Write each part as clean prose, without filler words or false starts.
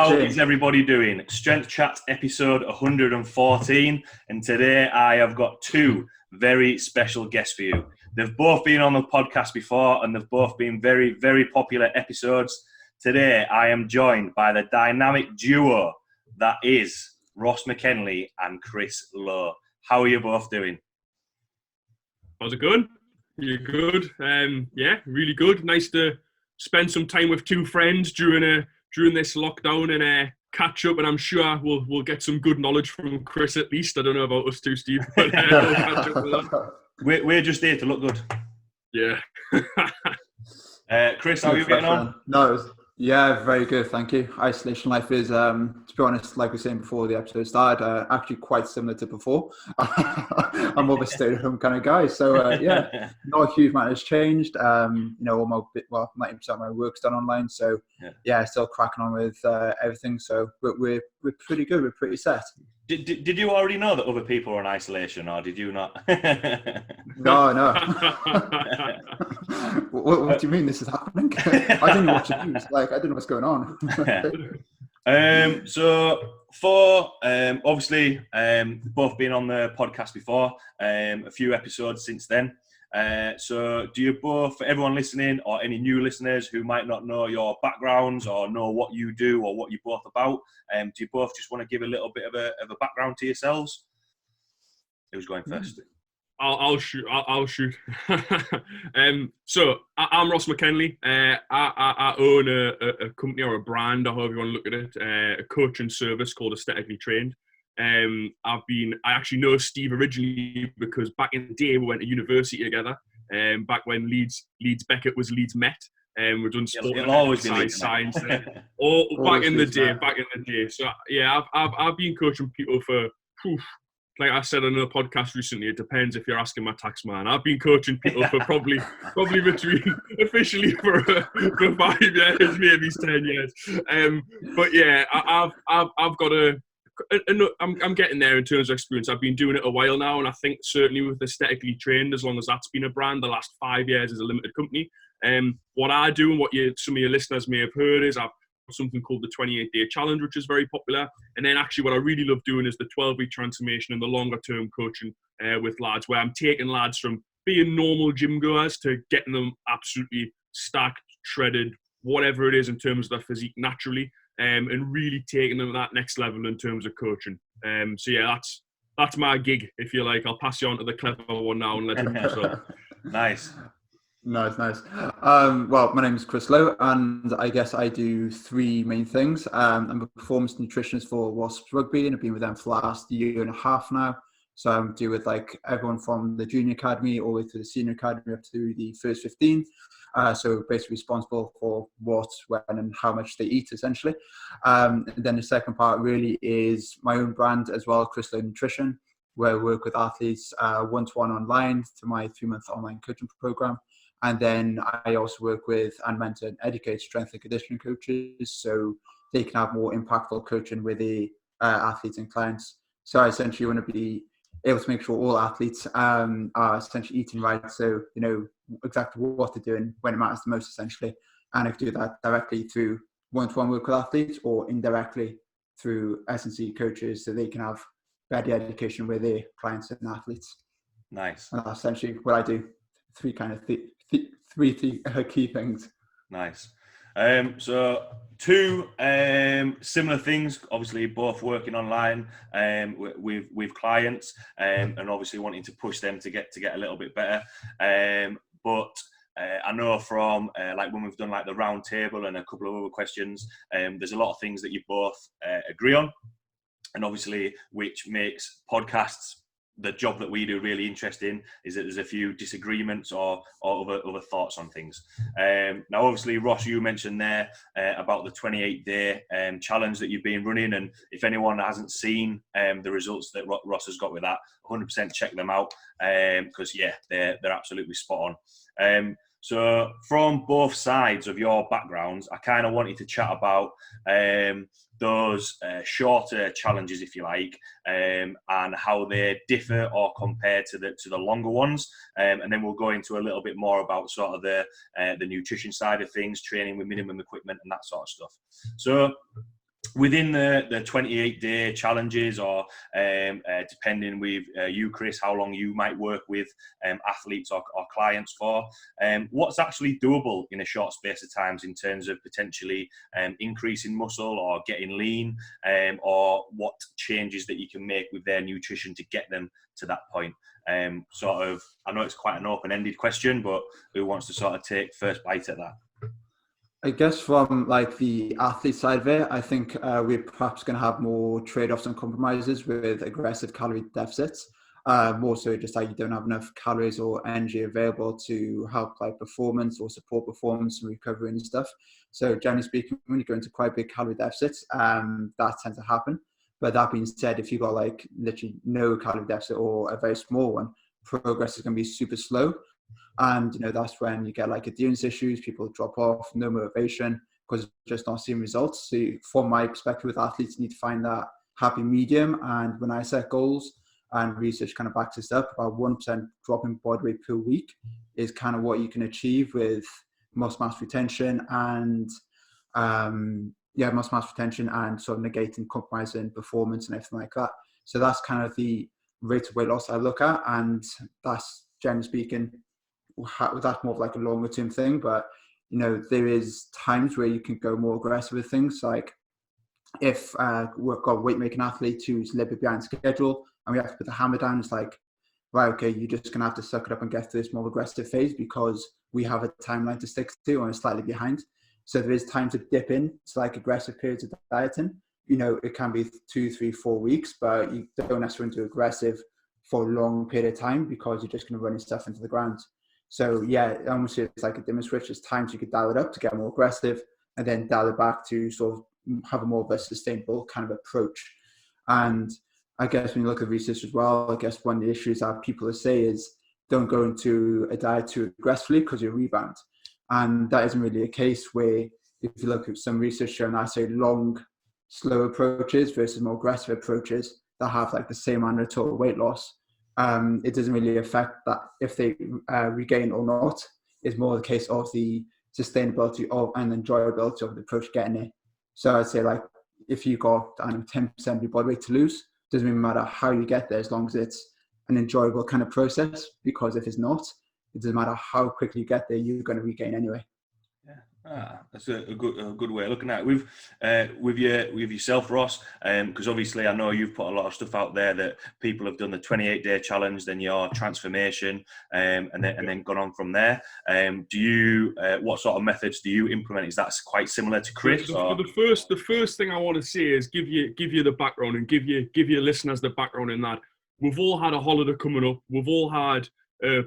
How is everybody doing? Strength Chat episode 114, and today I have got two very special guests for you. They've both been on the podcast before, and they've both been very, very popular episodes. Today I am joined by the dynamic duo that is Ross Mackenley and Chris Lowe. How are you both doing? How's it going? You're good. Yeah, really good. Nice to spend some time with two friends during this lockdown and catch up. And I'm sure we'll get some good knowledge from Chris at least. I don't know about us two, Steve, but we'll catch up with that. We're just here to look good. Yeah. Chris, how are you getting on? Yeah, very good, thank you. Isolation life is, to be honest, like we were saying before the episode started, actually quite similar to before. I'm more of a stay-at-home kind of guy, so yeah, not a huge amount has changed. All my 90% of my work's done online, so yeah, still cracking on with everything. So we're pretty good. We're pretty set. Did you already know that other people were in isolation, or did you not? No. What do you mean this is happening? I didn't watch the news. I don't know what's going on. So for obviously both been on the podcast before, a few episodes since then. So do you both, for everyone listening or any new listeners who might not know your backgrounds or know what you do or what you're both about, do you both just want to give a little bit of a background to yourselves? Who's going first? I'll shoot. So I'm Ross Mackenley. I own a company or a brand, or however you want to look at it, a coaching service called Aesthetically Trained. I actually know Steve originally because back in the day we went to university together. Back when Leeds Beckett was Leeds Met. We've done sport and exercise science there. Back in the day. So yeah, I've been coaching people for. Like I said on a podcast recently, it depends if you're asking my tax man. I've been coaching people for probably between officially for 5 years, maybe 10 years. But yeah, I've got I'm getting there in terms of experience. I've been doing it a while now, and I think certainly with Aesthetically Trained, as long as that's been a brand, the last 5 years as a limited company. What I do and what some of your listeners may have heard is I've something called the 28-day challenge, which is very popular. And then actually what I really love doing is the 12-week transformation and the longer term coaching with lads, where I'm taking lads from being normal gym goers to getting them absolutely stacked, shredded, whatever it is in terms of their physique naturally, and really taking them to that next level in terms of coaching. So yeah, that's my gig, if you like. I'll pass you on to the clever one now and let him do so. Nice. Nice. Well, my name is Chris Lowe, and I guess I do three main things. I'm a performance nutritionist for Wasps Rugby, and I've been with them for the last year and a half now. So I do with everyone from the junior academy all the way to the senior academy up to the first 15. So basically responsible for what, when, and how much they eat, essentially. And then the second part really is my own brand as well, Chris Lowe Nutrition, where I work with athletes one-to-one online through my 3-month online coaching program. And then I also work with and mentor and educate strength and conditioning coaches so they can have more impactful coaching with the athletes and clients. So I essentially want to be able to make sure all athletes are essentially eating right, so you know exactly what they're doing when it matters the most, essentially. And I can do that directly through one-to-one work with athletes or indirectly through S&C coaches so they can have better education with their clients and athletes. Nice. And that's essentially what I do. Three key things. Nice. So two similar things, obviously both working online with clients and obviously wanting to push them to get a little bit better. But I know from when we've done the round table and a couple of other questions, there's a lot of things that you both agree on, and obviously which makes podcasts, the job that we do, really interesting, is that there's a few disagreements or other thoughts on things. Now, obviously, Ross, you mentioned there about the 28-day challenge that you've been running, and if anyone hasn't seen the results that Ross has got with that, 100% check them out because, they're absolutely spot on. So from both sides of your backgrounds, I kind of wanted to chat about those shorter challenges, if you like, and how they differ or compare to the longer ones. And then we'll go into a little bit more about sort of the nutrition side of things, training with minimum equipment and that sort of stuff. So within the 28-day challenges, or depending with you, Chris, how long you might work with athletes or clients for, what's actually doable in a short space of times in terms of potentially increasing muscle or getting lean, or what changes that you can make with their nutrition to get them to that point? Sort of, I know it's quite an open-ended question, but who wants to sort of take first bite at that? I guess from like the athlete side of it, I think we're perhaps going to have more trade-offs and compromises with aggressive calorie deficits. More so just like you don't have enough calories or energy available to help like performance or support performance and recovery and stuff. So generally speaking, when you go into quite big calorie deficits, that tends to happen. But that being said, if you've got like literally no calorie deficit or a very small one, progress is going to be super slow. And, you know, that's when you get like adherence issues, people drop off, no motivation, because just not seeing results. So from my perspective with athletes, you need to find that happy medium. And when I set goals, and research kind of backs this up, about 1% drop in body weight per week is kind of what you can achieve with muscle mass retention and, muscle mass retention and sort of negating compromising performance and everything like that. So that's kind of the rate of weight loss I look at. And that's, generally speaking, that's more of like a longer term thing, but you know, there is times where you can go more aggressive with things. Like if we've got a weight making athlete who's a little bit behind schedule and we have to put the hammer down, it's like, right, okay, you're just gonna have to suck it up and get to this more aggressive phase because we have a timeline to stick to and we're slightly behind. So there is time to dip in to like aggressive periods of dieting. You know, it can be 2, 3, 4 weeks, but you don't necessarily do aggressive for a long period of time because you're just going to run your stuff into the ground. So yeah, almost it's like a dimmer switch. There's times you could dial it up to get more aggressive and then dial it back to sort of have a more of a sustainable kind of approach. And I guess when you look at research as well, I guess one of the issues that people say is don't go into a diet too aggressively because you rebound. And that isn't really a case where if you look at some research showing, I say long, slow approaches versus more aggressive approaches that have like the same amount of total weight loss. It doesn't really affect that if they regain or not. It's more the case of the sustainability of and enjoyability of the approach getting it. So I'd say like if you got 10% of your body weight to lose, doesn't really matter how you get there as long as it's an enjoyable kind of process, because if it's not, it doesn't matter how quickly you get there, you're going to regain anyway. That's a good way of looking at it. With yourself, Ross, because obviously I know you've put a lot of stuff out there that people have done the 28-day challenge, then your transformation, and then gone on from there. Do you what sort of methods do you implement? Is that quite similar to Chris? The first thing I want to say is give you the background and give your listeners the background in that we've all had a holiday coming up. We've all had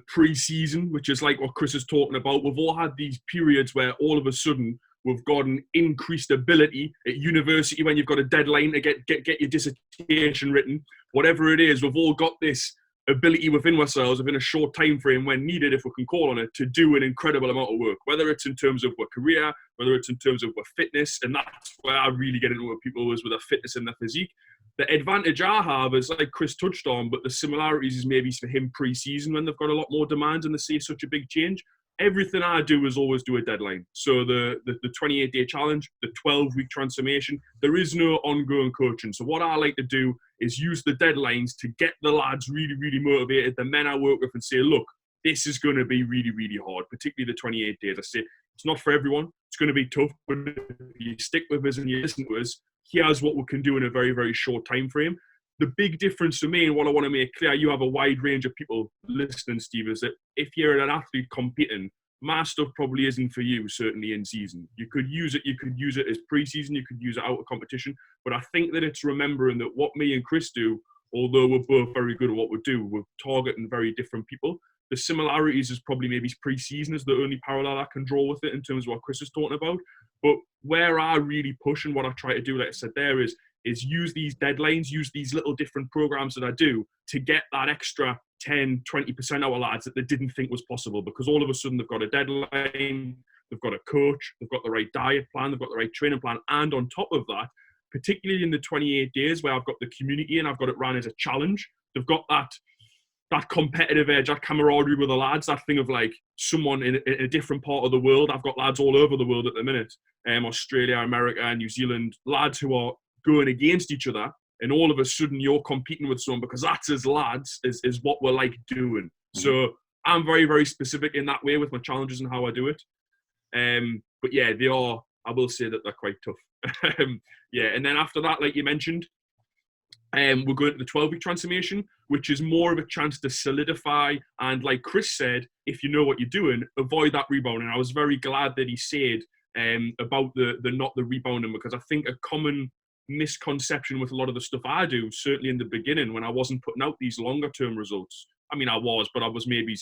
pre-season, which is like what Chris is talking about. We've all had these periods where all of a sudden we've got an increased ability at university when you've got a deadline to get your dissertation written, whatever it is. We've all got this ability within ourselves within a short time frame when needed, if we can call on it, to do an incredible amount of work, whether it's in terms of our career, whether it's in terms of our fitness. And that's where I really get into what people is with their fitness and their physique. The advantage I have is, like Chris touched on, but the similarities is maybe for him pre-season when they've got a lot more demands and they see such a big change. Everything I do is always do a deadline. So the 28-day challenge, the 12-week transformation, there is no ongoing coaching. So what I like to do is use the deadlines to get the lads really, really motivated, the men I work with, and say, look, this is going to be really, really hard, particularly the 28 days. I say, it's not for everyone. It's going to be tough, but if you stick with us and you listen to us, here's what we can do in a very, very short time frame. The big difference for me, and what I want to make clear, you have a wide range of people listening, Steve, is that if you're an athlete competing, my stuff probably isn't for you, certainly in season. You could use it as pre-season, you could use it out of competition, but I think that it's remembering that what me and Chris do, although we're both very good at what we do, we're targeting very different people. The similarities is probably maybe pre-season is the only parallel I can draw with it in terms of what Chris is talking about. But where I really push and what I try to do, like I said there, is use these deadlines, use these little different programs that I do to get that extra 10, 20% out of lads that they didn't think was possible, because all of a sudden they've got a deadline, they've got a coach, they've got the right diet plan, they've got the right training plan. And on top of that, particularly in the 28 days where I've got the community and I've got it run as a challenge, they've got that that competitive edge, that camaraderie with the lads, that thing of like someone in a different part of the world. I've got lads all over the world at the minute, Australia, America, New Zealand, lads who are going against each other, and all of a sudden you're competing with someone because that's as lads is what we're like doing. So I'm very, very specific in that way with my challenges and how I do it. But yeah, they are, I will say that they're quite tough. Yeah, and then after that, like you mentioned, we're going to the 12-week transformation, which is more of a chance to solidify. And like Chris said, if you know what you're doing, avoid that rebound. And I was very glad that he said about the not the rebounding, because I think a common misconception with a lot of the stuff I do, certainly in the beginning when I wasn't putting out these longer term results. I mean, I was, but I was maybe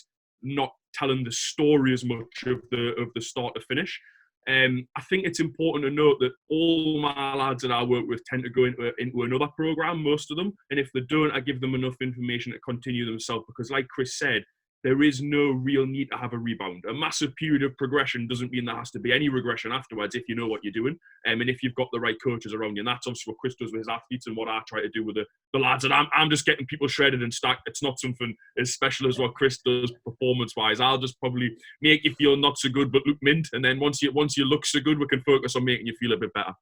not telling the story as much of the start to finish. I think it's important to note that all my lads that I work with tend to go into another program, most of them. And if they don't, I give them enough information to continue themselves, because like Chris said, there is no real need to have a rebound. A massive period of progression doesn't mean there has to be any regression afterwards if you know what you're doing. And if you've got the right coaches around you. And that's obviously what Chris does with his athletes and what I try to do with the lads. And I'm just getting people shredded and stacked. It's not something as special as what Chris does performance-wise. I'll just probably make you feel not so good, but look mint. And then once you look so good, we can focus on making you feel a bit better.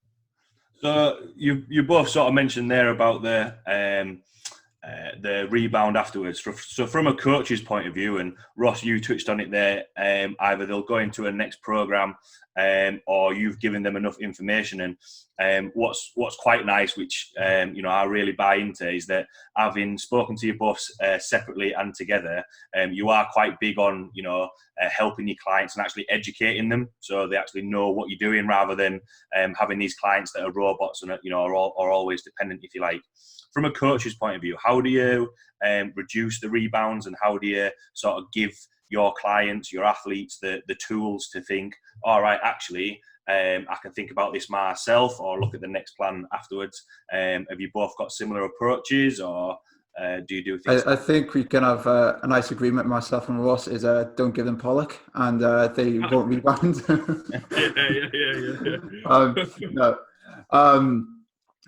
So you both sort of mentioned there about the rebound afterwards. So from a coach's point of view, and Ross, you touched on it there, either they'll go into a next program or you've given them enough information. And what's quite nice, which I really buy into, is that having spoken to you both separately and together, you are quite big on helping your clients and actually educating them so they actually know what you're doing, rather than having these clients that are robots and are always dependent, if you like. From a coach's point of view, how do you reduce the rebounds, and how do you sort of give your clients, your athletes, the tools to think, all right, actually, I can think about this myself, or look at the next plan afterwards? Have you both got similar approaches, or do you do things? I think we can have a nice agreement, myself and Ross, is don't give them Pollock, and they won't rebound. No.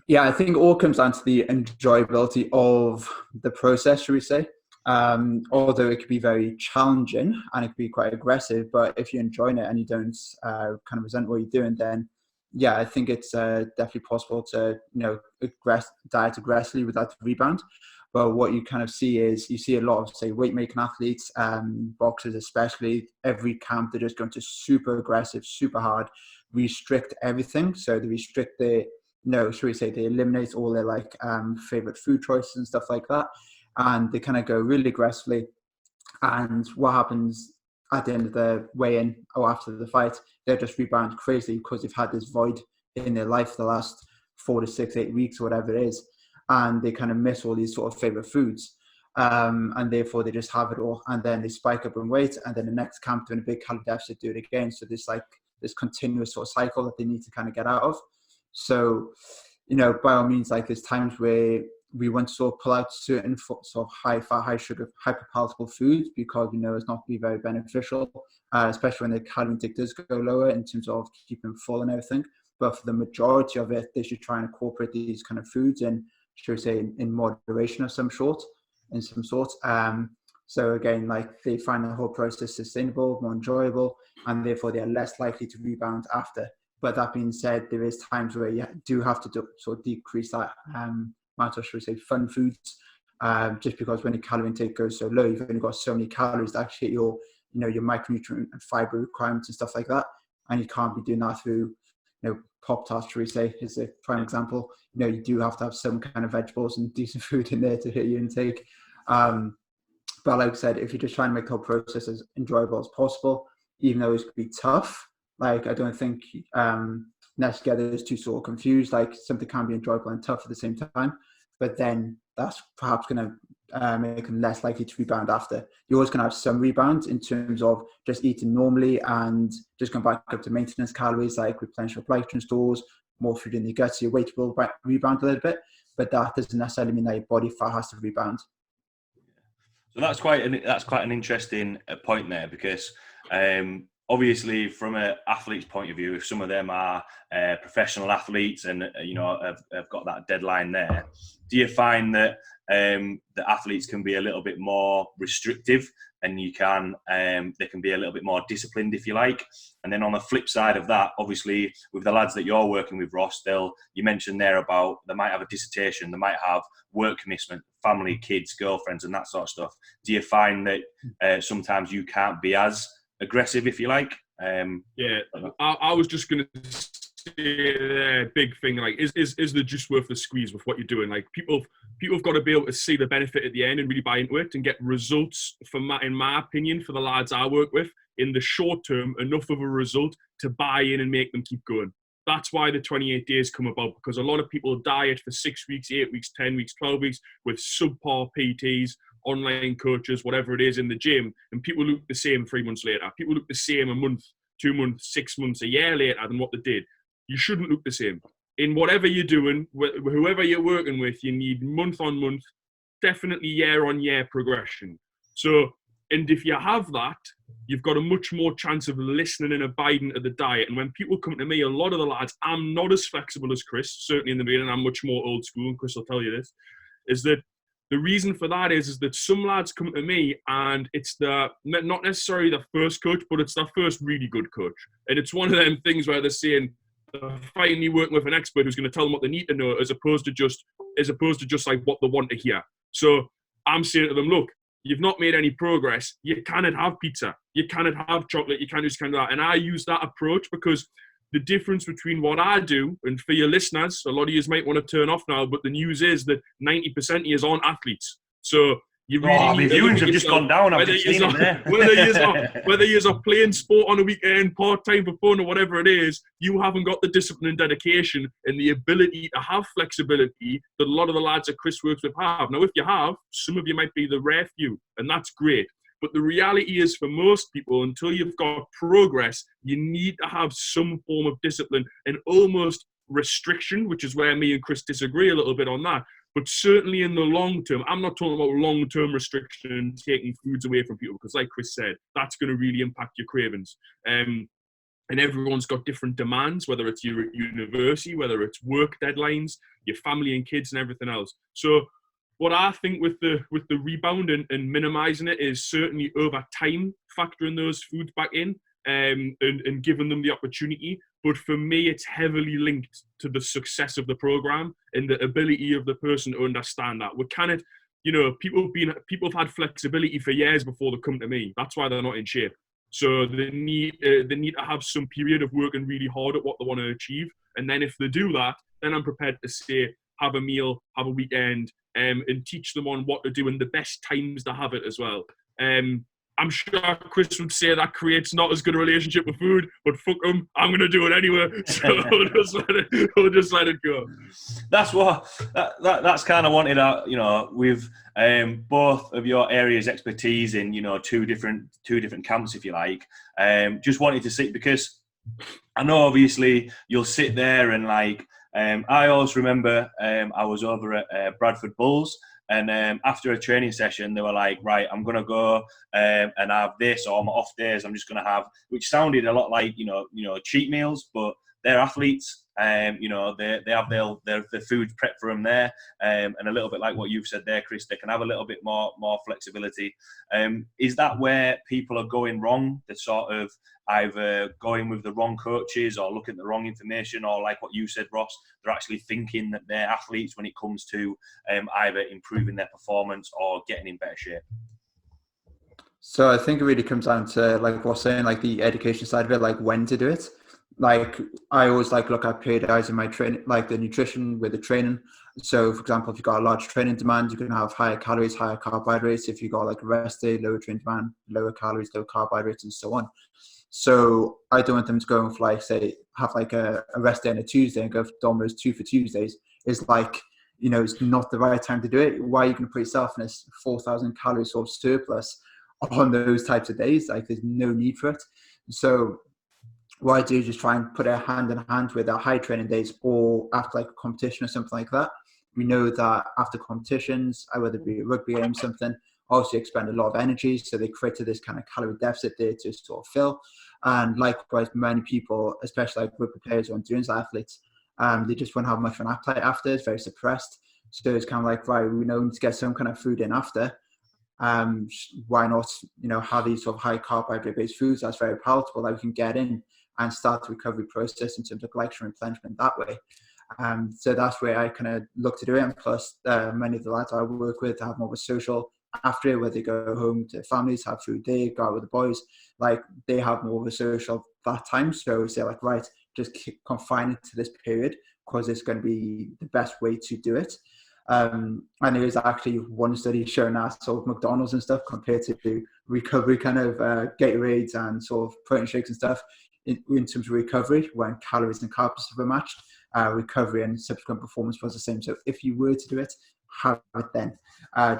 Yeah, I think it all comes down to the enjoyability of the process, should we say. Although it could be very challenging and it could be quite aggressive, but if you're enjoying it and you don't kind of resent what you're doing, then yeah, I think it's definitely possible to diet aggressively without the rebound. But what you kind of see is, you see a lot of, say, weight making athletes, boxers especially, every camp they're just going to super aggressive, super hard, restrict everything. So they restrict they eliminate all their favorite food choices and stuff like that, and they kind of go really aggressively. And what happens at the end of the weigh-in or after the fight, they're just rebound crazily because they've had this void in their life for the last 4 to 6, 8 weeks or whatever it is, and they kind of miss all these sort of favorite foods, and therefore they just have it all, and then they spike up in weight, and then the next camp doing a big calorie deficit, do it again. So there's this continuous sort of cycle that they need to kind of get out of. So, by all means, there's times where we want to sort of pull out certain sort of high fat, high sugar, hyper palatable foods, because it's not be very beneficial, especially when the calorie intake does go lower in terms of keeping them full and everything. But for the majority of it, they should try and incorporate these kind of foods in, should we say, in moderation of some sort. So again, they find the whole process sustainable, more enjoyable, and therefore they are less likely to rebound after. But that being said, there is times where you do have to sort of decrease that amount of, should we say, fun foods, just because when your calorie intake goes so low, you've only got so many calories to actually hit your micronutrient and fiber requirements and stuff like that, and you can't be doing that through Pop-Tarts, should we say, is a prime example. You do have to have some kind of vegetables and decent food in there to hit your intake. But like I said, if you're just trying to make the whole process as enjoyable as possible, even though it could be tough, I don't think necessarily there's two sort of confused. Something can be enjoyable and tough at the same time, but then that's perhaps going to make them less likely to rebound after. You're always going to have some rebounds in terms of just eating normally and just going back up to maintenance calories, replenish your glycogen stores, more food in the gut, so your weight will rebound a little bit, but that doesn't necessarily mean that your body fat has to rebound. So that's quite an interesting point there, because obviously from an athlete's point of view, if some of them are professional athletes and have got that deadline there, do you find that the athletes can be a little bit more restrictive, and they can be a little bit more disciplined, if you like? And then on the flip side of that, obviously with the lads that you're working with, Ross, you mentioned there about they might have a dissertation, they might have work commitment, family, kids, girlfriends, and that sort of stuff. Do you find that sometimes you can't be as aggressive, if you like? I was just going to say big thing, like, is the juice worth the squeeze with what you're doing? Like, people have got to be able to see the benefit at the end and really buy into it and get results, in my opinion, for the lads I work with, in the short term, enough of a result to buy in and make them keep going. That's why the 28 days come about, because a lot of people diet for 6 weeks, 8 weeks, 10 weeks, 12 weeks with subpar PTs, online coaches, whatever it is in the gym, and people look the same 3 months later. People look the same a month, 2 months, 6 months, a year later than what they did. You shouldn't look the same. In whatever you're doing, whoever you're working with, you need month on month, definitely year on year progression. So, and if you have that, you've got a much more chance of listening and abiding to the diet. And when people come to me, a lot of the lads, I'm not as flexible as Chris, certainly in the beginning, I'm much more old school, and Chris will tell you this, is that the reason for that is that some lads come to me and it's not necessarily the first coach, but it's their first really good coach. And it's one of them things where they're saying, they're finally working with an expert who's going to tell them what they need to know, as opposed to just like what they want to hear. So I'm saying to them, look, you've not made any progress. You cannot have pizza. You cannot have chocolate. You can't just kind of that. And I use that approach because the difference between what I do, and for your listeners, a lot of you might want to turn off now, but the news is that 90% of you aren't athletes. So you really need to viewings have just gone down. I've just seen it there. Whether you're playing sport on a weekend, part-time for fun, or whatever it is, you haven't got the discipline and dedication and the ability to have flexibility that a lot of the lads that Chris works with have. Now, if you have, some of you might be the rare few, and that's great. But the reality is, for most people, until you've got progress, you need to have some form of discipline and almost restriction, which is where me and Chris disagree a little bit on that. But certainly in the long term, I'm not talking about long-term restriction and taking foods away from people, because like Chris said, that's going to really impact your cravings. And everyone's got different demands, whether it's your university, whether it's work deadlines, your family and kids and everything else. So what I think with the rebound and minimizing it is certainly over time factoring those foods back in and giving them the opportunity. But for me, it's heavily linked to the success of the program and the ability of the person to understand that. We cannot, people have had flexibility for years before they come to me. That's why they're not in shape. So they need to have some period of working really hard at what they want to achieve. And then if they do that, then I'm prepared to say, have a meal, have a weekend, and teach them on what to do and the best times to have it as well. I'm sure Chris would say that creates not as good a relationship with food, but fuck them, I'm going to do it anyway. So we'll just let it go. That's what that's kind of wanted out, with both of your areas' expertise in, two different camps, if you like. Just wanted to see, because I know obviously you'll sit there and I always remember I was over at Bradford Bulls, and after a training session, they were like, right, I'm going to go and have this, or my off days, I'm just going to have, which sounded a lot like, cheat meals, but they're athletes. They have their food prepped for them there, and a little bit like what you've said there, Chris, they can have a little bit more flexibility. Is that where people are going wrong? They're sort of either going with the wrong coaches or looking at the wrong information, or like what you said, Ross, they're actually thinking that they're athletes when it comes to either improving their performance or getting in better shape. So I think it really comes down to, like what's saying, like the education side of it, like when to do it. Like I always look at periodizing my training, like the nutrition with the training. So for example, if you've got a large training demand, you can have higher calories, higher carbohydrates. If you've got like a rest day, lower training demand, lower calories, lower carbohydrates, and so on. So I don't want them to go and have a rest day on a Tuesday and go for Domino's 2 for Tuesdays. It's it's not the right time to do it. Why are you going to put yourself in this 4,000 calorie sort of surplus on those types of days? Like there's no need for it. So what I do is just try and put it hand in hand with our high training days, or after like a competition or something like that. We know that after competitions, whether it be a rugby game, something, obviously expend a lot of energy. So they created this kind of calorie deficit there to sort of fill. And likewise, many people, especially like rugby players or endurance athletes, they just won't have much of an appetite after. It's very suppressed. So it's kind of like, right, we know we need to get some kind of food in after. Why not, have these sort of high carbohydrate based foods that's very palatable that we can get in and start the recovery process in terms of glycogen replenishment that way. So that's where I kind of look to do it. And plus, many of the lads I work with have more of a social after it, where they go home to families, have food there, go out with the boys. Like, they have more of a social that time. So they're like, right, just confine it to this period because it's going to be the best way to do it. And there is actually one study showing that sort of McDonald's and stuff compared to recovery kind of Gatorades and sort of protein shakes and stuff in terms of recovery, when calories and carbs were matched, recovery and subsequent performance was the same. So if you were to do it, have it then,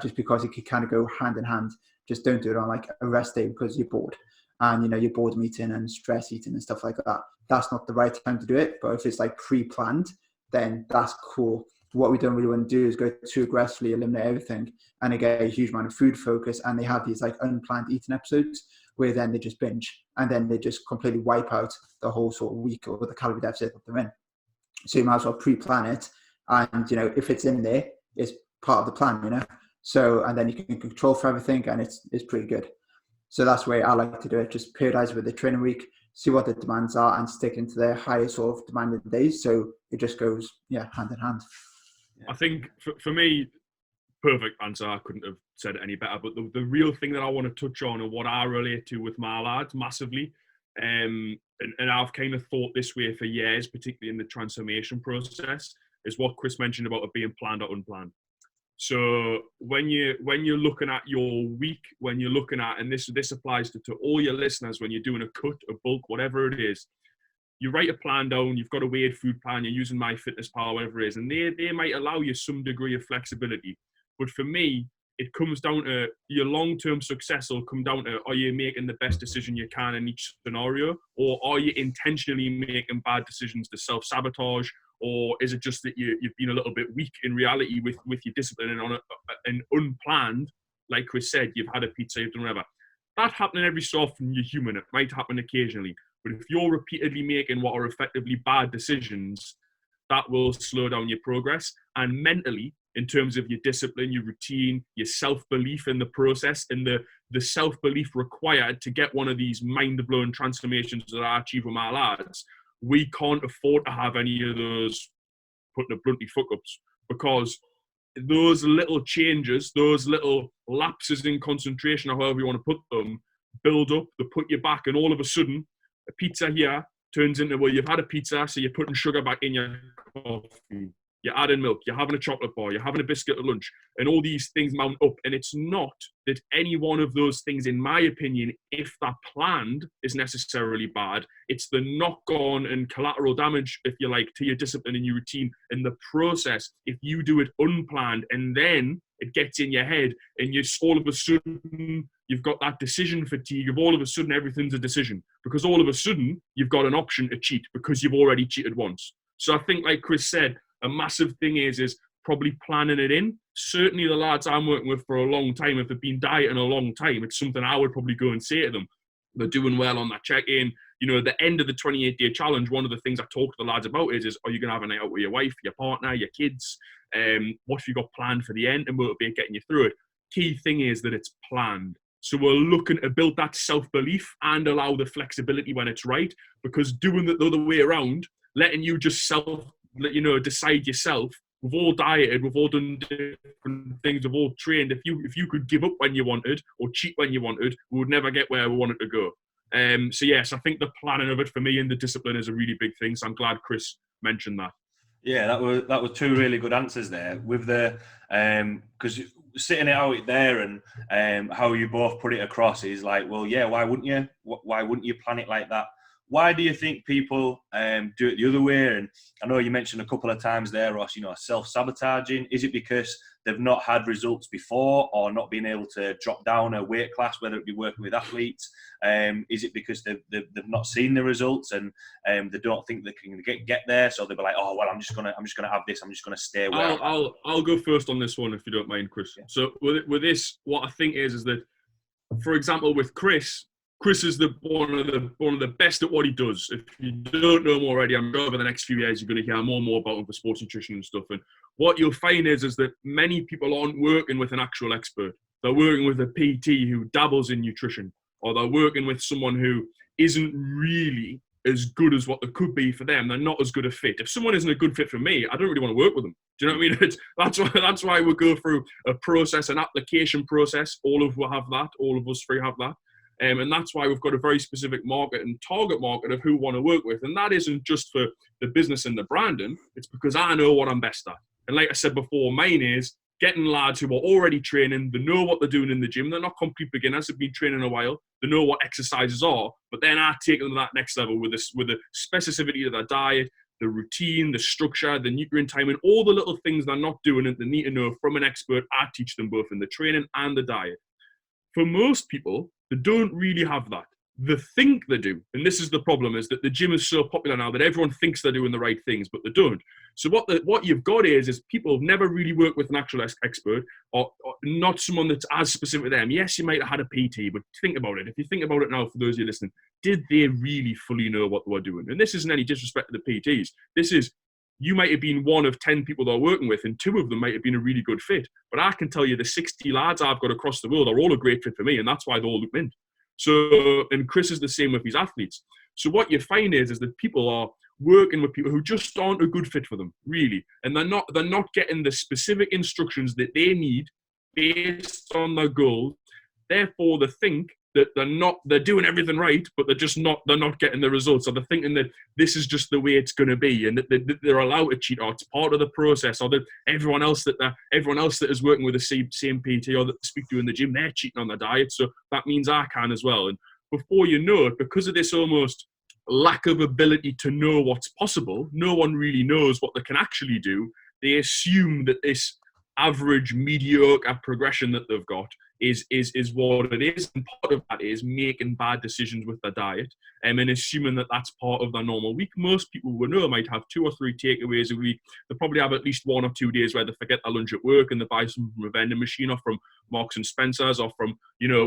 just because it could kind of go hand in hand. Just don't do it on like a rest day because you're bored and you're bored of eating and stress eating and stuff like that. That's not the right time to do it. But if it's like pre-planned, then that's cool. What we don't really want to do is go too aggressively, eliminate everything, and they get a huge amount of food focus, and they have these like unplanned eating episodes where then they just binge and then they just completely wipe out the whole sort of week or the calorie deficit that they're in. So you might as well pre-plan it, and if it's in there, it's part of the plan, So, and then you can control for everything, and it's pretty good. So that's the way I like to do it. Just periodize with the training week, see what the demands are, and stick into their highest sort of demanded days. So it just goes, hand in hand. I think for me, perfect answer. I couldn't have said it any better. But the real thing that I want to touch on and what I relate to with my lads massively, and I've kind of thought this way for years, particularly in the transformation process, is what Chris mentioned about it being planned or unplanned. So when you're looking at your week, when you're looking at, and this applies to all your listeners, when you're doing a cut, a bulk, whatever it is, you write a plan down, you've got a weighed food plan, you're using MyFitnessPal, whatever it is, and they might allow you some degree of flexibility. But for me, it comes down to your long-term success will come down to, are you making the best decision you can in each scenario, or are you intentionally making bad decisions to self-sabotage, or is it just that you've been a little bit weak in reality with your discipline and on an unplanned, like Chris said, you've had a pizza, you've done whatever. That happening every so often, you're human, it might happen occasionally. But if you're repeatedly making what are effectively bad decisions, that will slow down your progress. And mentally, in terms of your discipline, your routine, your self-belief in the process, and the self-belief required to get one of these mind-blowing transformations that I achieve with my lads, we can't afford to have any of those, putting it bluntly, fuck-ups. Because those little changes, those little lapses in concentration, or however you want to put them, build up, they put you back, and all of a sudden, a pizza here turns into, well, you've had a pizza, so you're putting sugar back in your coffee. You're adding milk, you're having a chocolate bar, you're having a biscuit at lunch, and all these things mount up. And it's not that any one of those things, in my opinion, if they're planned, is necessarily bad. It's the knock-on and collateral damage, if you like, to your discipline and your routine and the process. If you do it unplanned and then it gets in your head and you all of a sudden you've got that decision fatigue of all of a sudden everything's a decision, because all of a sudden you've got an option to cheat because you've already cheated once. So I think, like Chris said, a massive thing is probably planning it in. Certainly the lads I'm working with for a long time, if they've been dieting a long time, it's something I would probably go and say to them. They're doing well on that check-in. At the end of the 28-day challenge, one of the things I talk to the lads about is are you going to have a night out with your wife, your partner, your kids? What have you got planned for the end and motivate getting you through it? Key thing is that it's planned. So we're looking to build that self-belief and allow the flexibility when it's right, because doing it the other way around, letting you just decide yourself, we've all dieted, we've all done different things, we've all trained. If you could give up when you wanted or cheat when you wanted, we would never get where we wanted to go. So yes, I think the planning of it for me and the discipline is a really big thing. So I'm glad Chris mentioned that. Yeah, that was two really good answers there. With the because sitting it out there and how you both put it across is like, well, yeah, why wouldn't you? Why wouldn't you plan it like that? why do you think people do it the other way? And I know you mentioned a couple of times there, Ross, self-sabotaging. Is it because they've not had results before, or not being able to drop down a weight class, whether it be working with athletes? Is it because they've not seen the results and they don't think they can get there? So they'll be like, oh well, I'm just gonna have this. I'm just gonna stay where I'll go first on this one if you don't mind, Chris. Yeah. So with this, what I think is that, for example, with Chris is one of the best at what he does. If you don't know him already, I'm sure over the next few years you're going to hear more and more about him for sports nutrition and stuff. And what you'll find is that many people aren't working with an actual expert. They're working with a PT who dabbles in nutrition, or they're working with someone who isn't really as good as what they could be for them. They're not as good a fit. If someone isn't a good fit for me, I don't really want to work with them. Do you know what I mean? That's why we go through a process, an application process. All of us have that. All of us three have that. And that's why we've got a very specific market and target market of who we want to work with. And that isn't just for the business and the branding. It's because I know what I'm best at. And like I said before, mine is getting lads who are already training. They know what they're doing in the gym. They're not complete beginners. They've been training a while. They know what exercises are. But then I take them to that next level with the specificity of their diet, the routine, the structure, the nutrient timing, all the little things they're not doing and they need to know from an expert. I teach them both in the training and the diet. For most people, they don't really have that. They think they do. And this is the problem, is that the gym is so popular now that everyone thinks they're doing the right things, but they don't. So what you've got is people have never really worked with an actual expert, or not someone that's as specific to them. Yes, you might have had a PT, but think about it. If you think about it now, for those of you listening, did they really fully know what they were doing? And this isn't any disrespect to the PTs. This is, you might have been one of 10 people they're working with, and 2 of them might have been a really good fit. But I can tell you the 60 lads I've got across the world are all a great fit for me, and that's why they all look mint. So, and Chris is the same with his athletes. So what you find is that people are working with people who just aren't a good fit for them, really. And they're not getting the specific instructions that they need based on their goals. Therefore, they think that they're doing everything right, but they're not getting the results. Or they're thinking that this is just the way it's going to be, and that they're allowed to cheat, or it's part of the process, or that everyone else that is working with the same PT or that they speak to in the gym, they're cheating on their diet. So that means I can as well. And before you know it, because of this almost lack of ability to know what's possible, no one really knows what they can actually do. They assume that this average, mediocre progression that they've got is what it is, and part of that is making bad decisions with their diet, and assuming that that's part of their normal week. Most people we know might have 2 or 3 takeaways a week. They probably have at least 1 or 2 days where they forget their lunch at work and they buy some from a vending machine or from Marks and Spencer's or from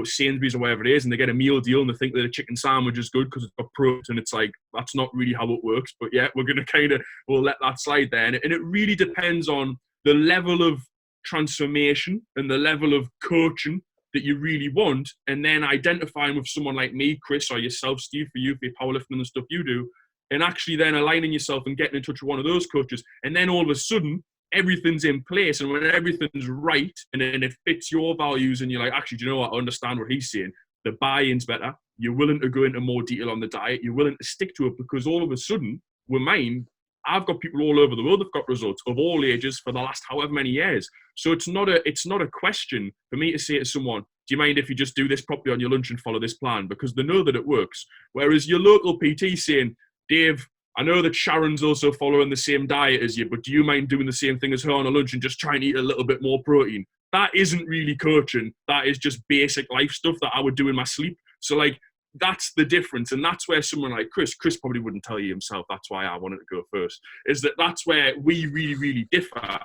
Sainsbury's or wherever it is, and they get a meal deal and they think that a chicken sandwich is good because it's got protein. It's like, that's not really how it works. But yeah, we'll let that slide there, and it really depends on the level of transformation and the level of coaching that you really want, and then identifying with someone like me, Chris, or yourself, Steve, for your powerlifting and the stuff you do, and actually then aligning yourself and getting in touch with one of those coaches, and then all of a sudden everything's in place, and when everything's right and then it fits your values, and you're like, actually, do you know what, I understand what he's saying, the buy-in's better, you're willing to go into more detail on the diet, you're willing to stick to it, because all of a sudden with mine, I've got people all over the world that've got results of all ages for the last however many years. So it's not a question for me to say to someone, do you mind if you just do this properly on your lunch and follow this plan? Because they know that it works. Whereas your local PT saying, Dave, I know that Sharon's also following the same diet as you, but do you mind doing the same thing as her on a lunch and just trying to eat a little bit more protein? That isn't really coaching. That is just basic life stuff that I would do in my sleep. So that's the difference, and that's where someone like Chris probably wouldn't tell you himself. That's why I wanted to go first, is that's where we really, really differ,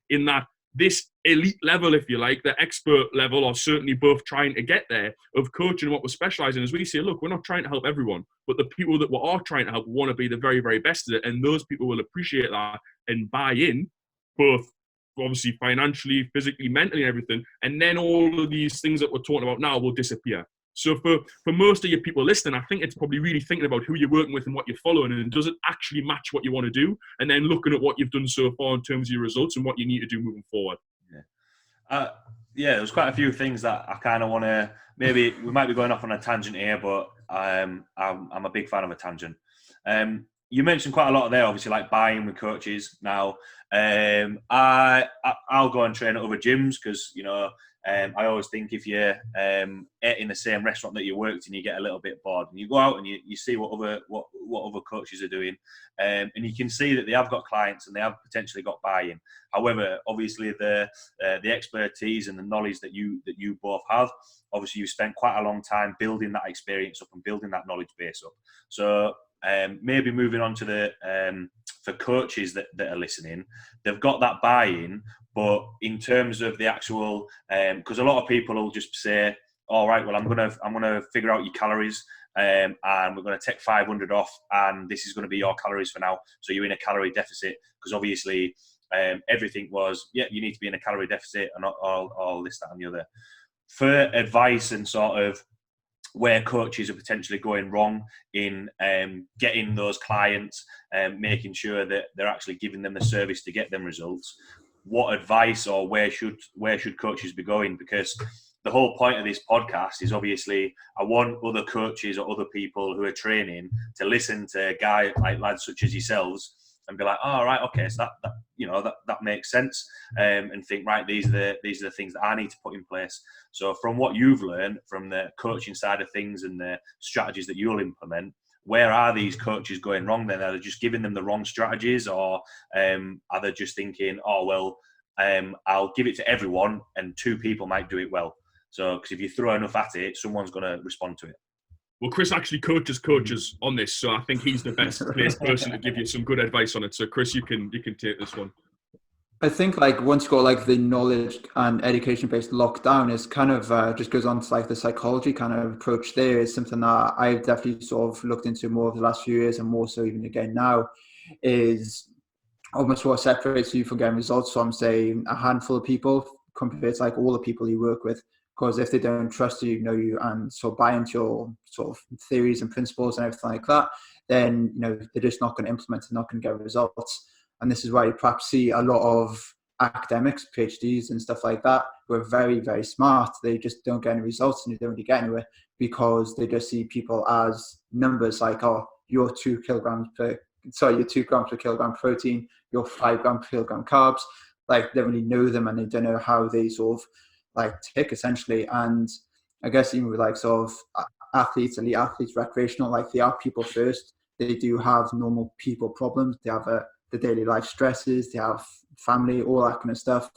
in that this elite level, if you like, the expert level, or certainly both trying to get there, of coaching, what we're specializing in, is we say, look, we're not trying to help everyone, but the people that we are trying to help want to be the very, very best at it, and those people will appreciate that and buy in, both obviously financially, physically, mentally, and everything, and then all of these things that we're talking about now will disappear. So for most of your people listening, I think it's probably really thinking about who you're working with and what you're following, and does it actually match what you want to do, and then looking at what you've done so far in terms of your results and what you need to do moving forward. There's quite a few things that I kind of want to, maybe we might be going off on a tangent here, but I'm a big fan of a tangent. you mentioned quite a lot there, obviously, like buying with coaches. Now, I'll go and train at other gyms because, you know, I always think if you're in the same restaurant that you worked in, you get a little bit bored, and you go out and you see what other coaches are doing, and you can see that they have got clients and they have potentially got buy-in. However, obviously the expertise and the knowledge that you both have, obviously you spent quite a long time building that experience up and building that knowledge base up. So maybe moving on to the for coaches that are listening, they've got that buy-in, but in terms of the actual, because a lot of people will just say, all right, well, I'm gonna figure out your calories, and we're going to take 500 off, and this is going to be your calories for now. So you're in a calorie deficit, because obviously everything was, yeah, you need to be in a calorie deficit and all this, that, and the other. For advice and sort of where coaches are potentially going wrong in getting those clients and making sure that they're actually giving them the service to get them results, what advice or where should coaches be going? Because the whole point of this podcast is obviously I want other coaches or other people who are training to listen to guys like lads such as yourselves and be like, oh, right, okay, so that makes sense, and think, right, these are the things that I need to put in place. So from what you've learned from the coaching side of things and the strategies that you'll implement, where are these coaches going wrong then? Are they just giving them the wrong strategies, or are they just thinking, oh, well, I'll give it to everyone and 2 people might do it well? So, because if you throw enough at it, someone's going to respond to it. Well, Chris actually coaches on this, so I think he's the best placed person to give you some good advice on it. So, Chris, you can take this one. I think like once you got like the knowledge and education based lockdown, is kind of just goes on to like the psychology kind of approach. There is something that I've definitely sort of looked into more over the last few years, and more so even again now, is almost what separates you from getting results from, say, a handful of people compared to like all the people you work with. Because if they don't trust you, know you, and sort of buy into your sort of theories and principles and everything like that, then, you know, they're just not going to implement and not going to get results. And this is why you perhaps see a lot of academics, PhDs and stuff like that, who are very, very smart. They just don't get any results and they don't really get anywhere, because they just see people as numbers, like, oh, you're 2 grams per kilogram protein, you're 5 grams per kilogram carbs. Like, they don't really know them, and they don't know how they sort of like tick, essentially. And I guess even with like sort of athletes, elite athletes, recreational, like they are people first. They do have normal people problems. They have the daily life stresses. They have family, all that kind of stuff.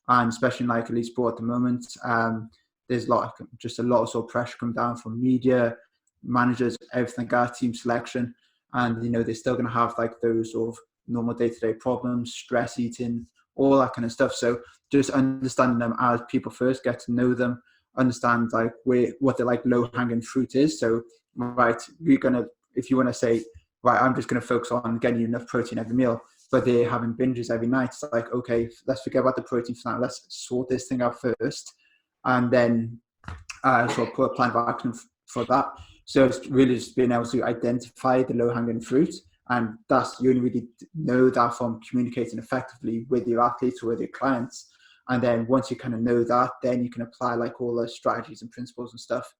And especially in like elite sport at the moment, there's a lot of sort of pressure coming down from media, managers, everything, team selection. And, you know, they're still going to have like those sort of normal day-to-day problems, stress eating, all that kind of stuff. So just understanding them as people first, get to know them, understand like what the like low-hanging fruit is. So, right, if you want to say, right, I'm just going to focus on getting you enough protein every meal, but they're having binges every night. It's like, okay, let's forget about the protein for now. Let's sort this thing out first, and then sort of put a plan of action for that. So it's really just being able to identify the low-hanging fruit. And you only really know that from communicating effectively with your athletes or with your clients. And then once you kind of know that, then you can apply like all the strategies and principles and stuff.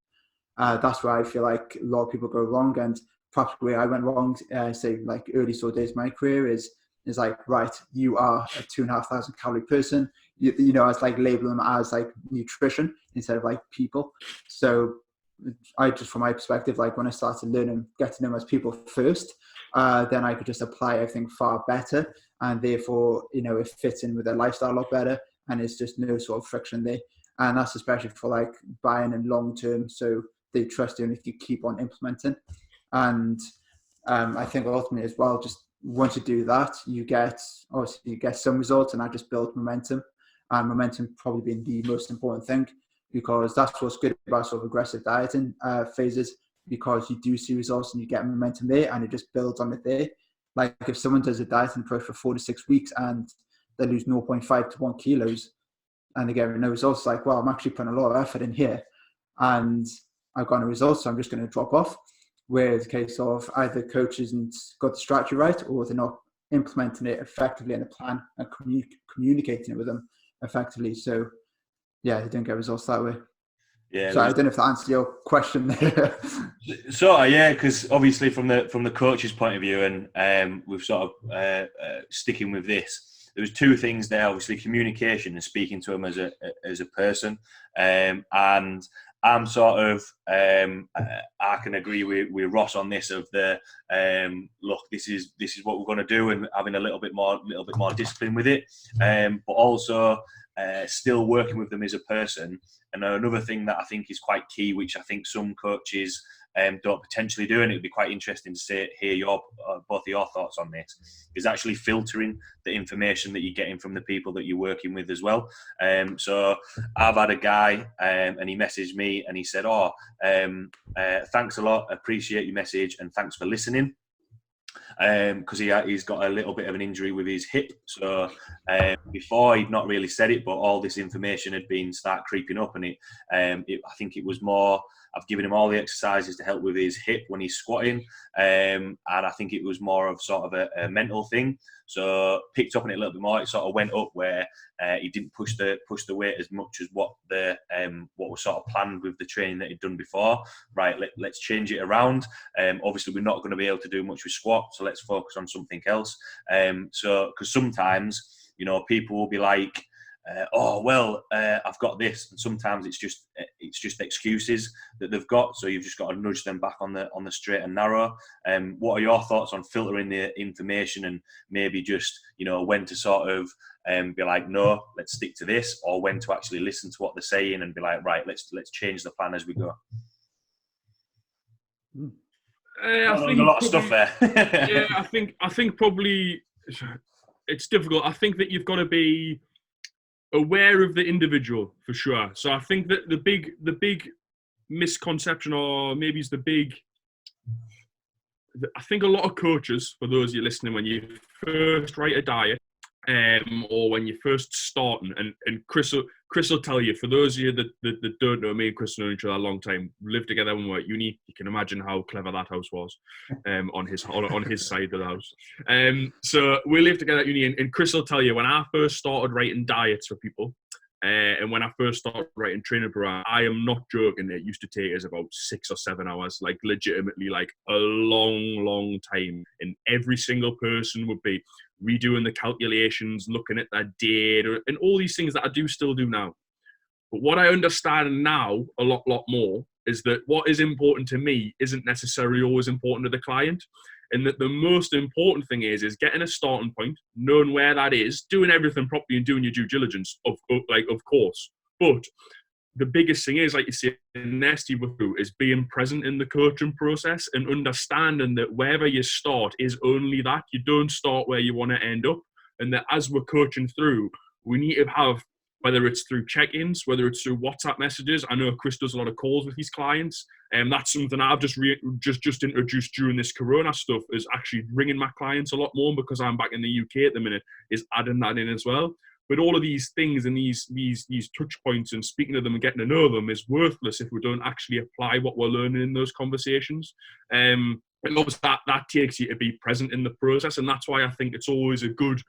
That's where I feel like a lot of people go wrong. And perhaps where I went wrong, say like early sort of days of my career is like, right, you are a 2,500 calorie person. You know, I was like labeling them as like nutrition instead of like people. So I just, from my perspective, like when I started learning, get to know them as people first, then I could just apply everything far better, and therefore, you know, it fits in with their lifestyle a lot better, and it's just no sort of friction there. And that's especially for like buying in long term, so they trust you and if you keep on implementing. And I think ultimately as well, just once you do that, you get some results, and that just builds momentum, and momentum probably being the most important thing, because that's what's good about sort of aggressive dieting phases, because you do see results and you get momentum there, and it just builds on it there. Like if someone does a dieting approach for 4 to 6 weeks and they lose 0.5 to 1 kilos and they get no results, like, well, I'm actually putting a lot of effort in here and I've got no results, so I'm just going to drop off. Whereas the case of either coach hasn't got the strategy right, or they're not implementing it effectively in a plan and communicating it with them effectively. So yeah, they don't get results that way. Yeah. So I don't know if that answers your question there. Yeah, because obviously from the coach's point of view, and we've sort of sticking with this, there was two things there. Obviously, communication and speaking to him as a person, and I'm sort of I can agree with Ross on this. Of the look, this is what we're going to do, and having a little bit more discipline with it, but also still working with them as a person. And another thing that I think is quite key, which I think some coaches don't potentially do, and it'd be quite interesting to hear your both of your thoughts on this, is actually filtering the information that you're getting from the people that you're working with as well. So I've had a guy, and he messaged me and he said, thanks a lot, appreciate your message, and thanks for listening. Because he's got a little bit of an injury with his hip. So before he'd not really said it, but all this information had been creeping up, and I think it was more. I've given him all the exercises to help with his hip when he's squatting, and I think it was more of sort of a mental thing. So picked up on it a little bit more. It sort of went up where he didn't push the weight as much as what was sort of planned with the training that he'd done before. Right, let's change it around. Obviously, we're not going to be able to do much with squat, so let's focus on something else. So because sometimes, people will be like, I've got this, and sometimes it's just excuses that they've got. So you've just got to nudge them back on the straight and narrow. What are your thoughts on filtering the information, and maybe just when to sort of be like, no, let's stick to this, or when to actually listen to what they're saying and be like, right, let's change the plan as we go. I think there's a lot of stuff there. Yeah, I think probably it's difficult. I think that you've got to be aware of the individual for sure. So I think that the big misconception, or maybe it's I think a lot of coaches, for those of you listening, when you first write a diet, or when you're first starting, and Chris will tell you, for those of you that don't know, me and Chris know each other a long time, lived together when we were at uni. You can imagine how clever that house was, on his side of the house. So we lived together at uni, and Chris will tell you, when I first started writing diets for people, and when I first started writing training programs, I am not joking, it used to take us about 6 or 7 hours, like legitimately, like a long time. And every single person would be redoing the calculations, looking at their date, and all these things that I do still do now. But what I understand now a lot more is that what is important to me isn't necessarily always important to the client. And that the most important thing is getting a starting point, knowing where that is, doing everything properly and doing your due diligence, of course. But the biggest thing is, like you say, Nesty, is being present in the coaching process and understanding that wherever you start is only that. You don't start where you want to end up. And that as we're coaching through, we need to have, whether it's through check-ins, whether it's through WhatsApp messages. I know Chris does a lot of calls with his clients, and that's something I've just introduced during this Corona stuff, is actually ringing my clients a lot more, because I'm back in the UK at the minute, is adding that in as well. But all of these things and these touch points and speaking to them and getting to know them is worthless if we don't actually apply what we're learning in those conversations. And obviously that takes you to be present in the process, and that's why I think it's always a good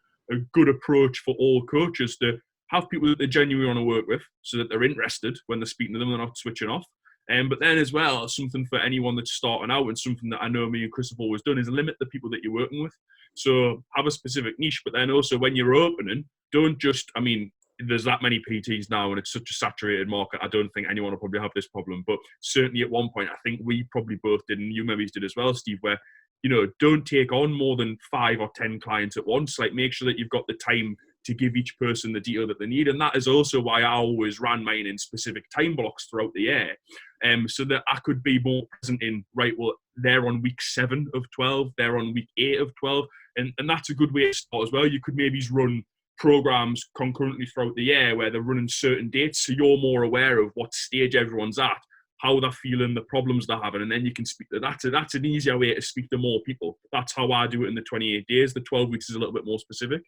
approach for all coaches to have people that they genuinely want to work with, so that they're interested when they're speaking to them, they're not switching off. But then as well, something for anyone that's starting out, and something that I know me and Chris have always done, is limit the people that you're working with. So have a specific niche, but then also when you're opening, don't just, there's that many PTs now and it's such a saturated market. I don't think anyone will probably have this problem, but certainly at one point, I think we probably both did, and you maybe did as well, Steve, where, don't take on more than 5 or 10 clients at once. Like, make sure that you've got the time to give each person the detail that they need. And that is also why I always ran mine in specific time blocks throughout the year, so that I could be more present in, right, well, they're on week 7 of 12, they're on week 8 of 12. And that's a good way to start as well. You could maybe run programs concurrently throughout the year where they're running certain dates, so you're more aware of what stage everyone's at, how they're feeling, the problems they're having, and then you can speak to that. So that's an easier way to speak to more people. That's how I do it in the 28 days. The 12 weeks is a little bit more specific.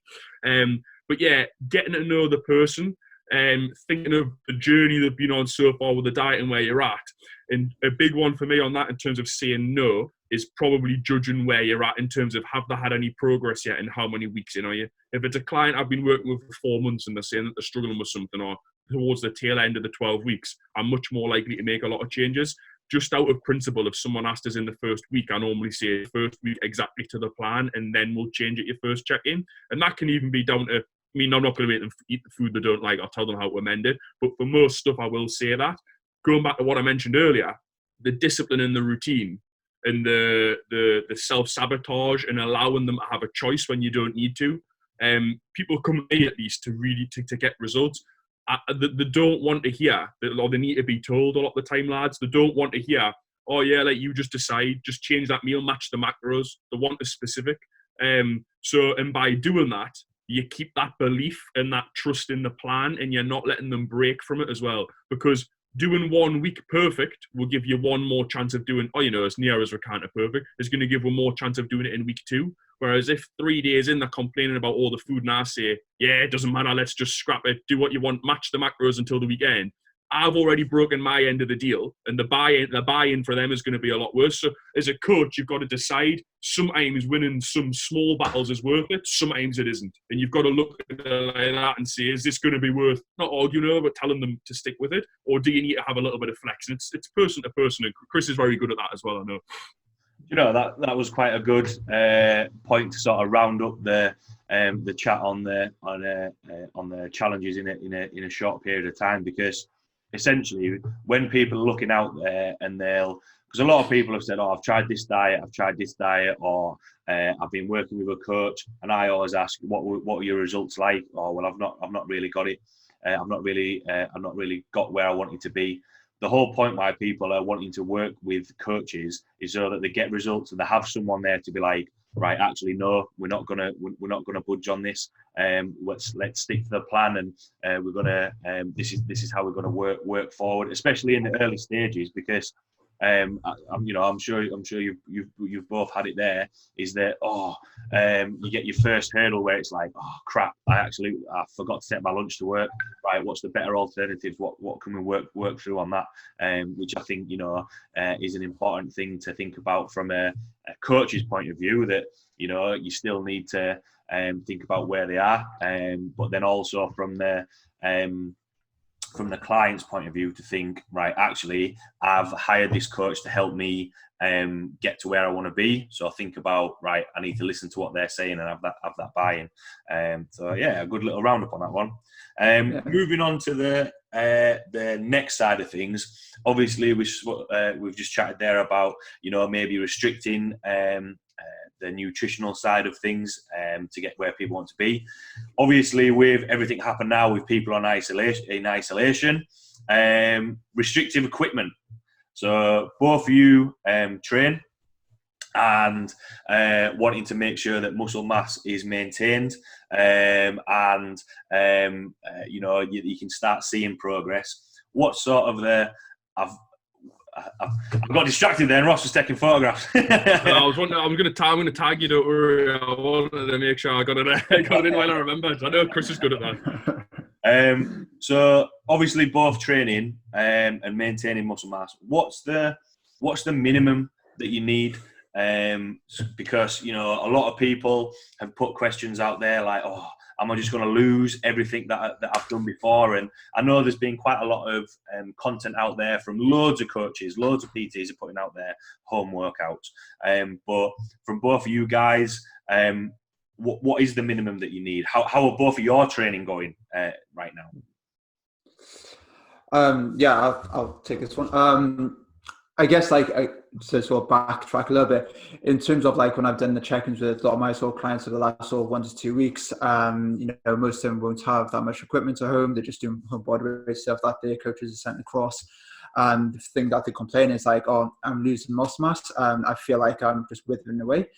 But yeah, getting to know the person, thinking of the journey they've been on so far with the diet and where you're at. And a big one for me on that, in terms of saying no, is probably judging where you're at in terms of have they had any progress yet and how many weeks in are you. If it's a client I've been working with for 4 months and they're saying that they're struggling with something, or towards the tail end of the 12 weeks, I'm much more likely to make a lot of changes. Just out of principle, if someone asked us in the first week, I normally say first week exactly to the plan, and then we'll change at your first check-in. And that can even be down to, I mean, I'm not going to make them eat the food they don't like. I'll tell them how to amend it. But for most stuff, I will say that. Going back to what I mentioned earlier, the discipline and the routine and the self-sabotage and allowing them to have a choice when you don't need to. People come to me at least to really to get results. They don't want to hear, or they need to be told a lot of the time, lads. They don't want to hear, oh yeah, like you just decide, just change that meal, match the macros. They want a specific. And by doing that, you keep that belief and that trust in the plan, and you're not letting them break from it as well. Because doing 1 week perfect will give you one more chance of doing, as near as we can to perfect, is going to give one more chance of doing it in week 2. Whereas if 3 days in they're complaining about all the food and I say, yeah, it doesn't matter, let's just scrap it, do what you want, match the macros until the weekend, I've already broken my end of the deal, and the buy-in for them is going to be a lot worse. So as a coach, you've got to decide, sometimes winning some small battles is worth it, sometimes it isn't. And you've got to look at it like that and say, is this going to be worth, not arguing over, but telling them to stick with it? Or do you need to have a little bit of flex? And it's person to person, and Chris is very good at that as well, I know. That was quite a good point to sort of round up the chat on the challenges in a short period of time, because essentially when people are looking out there and because a lot of people have said, I've tried this diet, or I've been working with a coach, and I always ask, what are your results like? Or, well, I've not really got it. I've not really got where I wanted to be. The whole point why people are wanting to work with coaches is so that they get results and they have someone there to be like, right, actually, no, we're not gonna budge on this. Let's stick to the plan, and we're gonna. This is how we're gonna work forward, especially in the early stages, because I'm sure you've both had it there. Is that you get your first hurdle where it's like, oh crap, I forgot to take my lunch to work. Right, what's the better alternatives? What can we work through on that? Which I think is an important thing to think about from a coach's point of view. That you still need to think about where they are, but then also from the client's point of view to think, right, actually, I've hired this coach to help me get to where I want to be. So I think about, right, I need to listen to what they're saying and have that buy-in. So yeah, a good little roundup on that one. Moving on to the next side of things. Obviously, we've just chatted there about maybe restricting the nutritional side of things to get where people want to be. Obviously, with everything happened now with people in isolation, restrictive equipment. So both of you train and wanting to make sure that muscle mass is maintained, and you can start seeing progress. What sort of I got distracted there, and Ross was taking photographs. I was wondering, I'm going to tag you, don't worry. I wanted to make sure I got it in while I remembered. I know Chris is good at that. So obviously both training and maintaining muscle mass. What's the minimum that you need? Because a lot of people have put questions out there like, am I just going to lose everything that I've done before? And I know there's been quite a lot of content out there from loads of coaches, loads of PTs are putting out their home workouts. But from both of you guys, what is the minimum that you need? How are both of your training going right now? I'll take this one. I guess to sort of backtrack a little bit in terms of when I've done the check-ins with a lot of my clients over the last 1 to 2 weeks, most of them won't have that much equipment at home. They're just doing home body weight stuff that their coaches are sent across. And the thing that they complain is I'm losing muscle mass. I feel like I'm just withering away.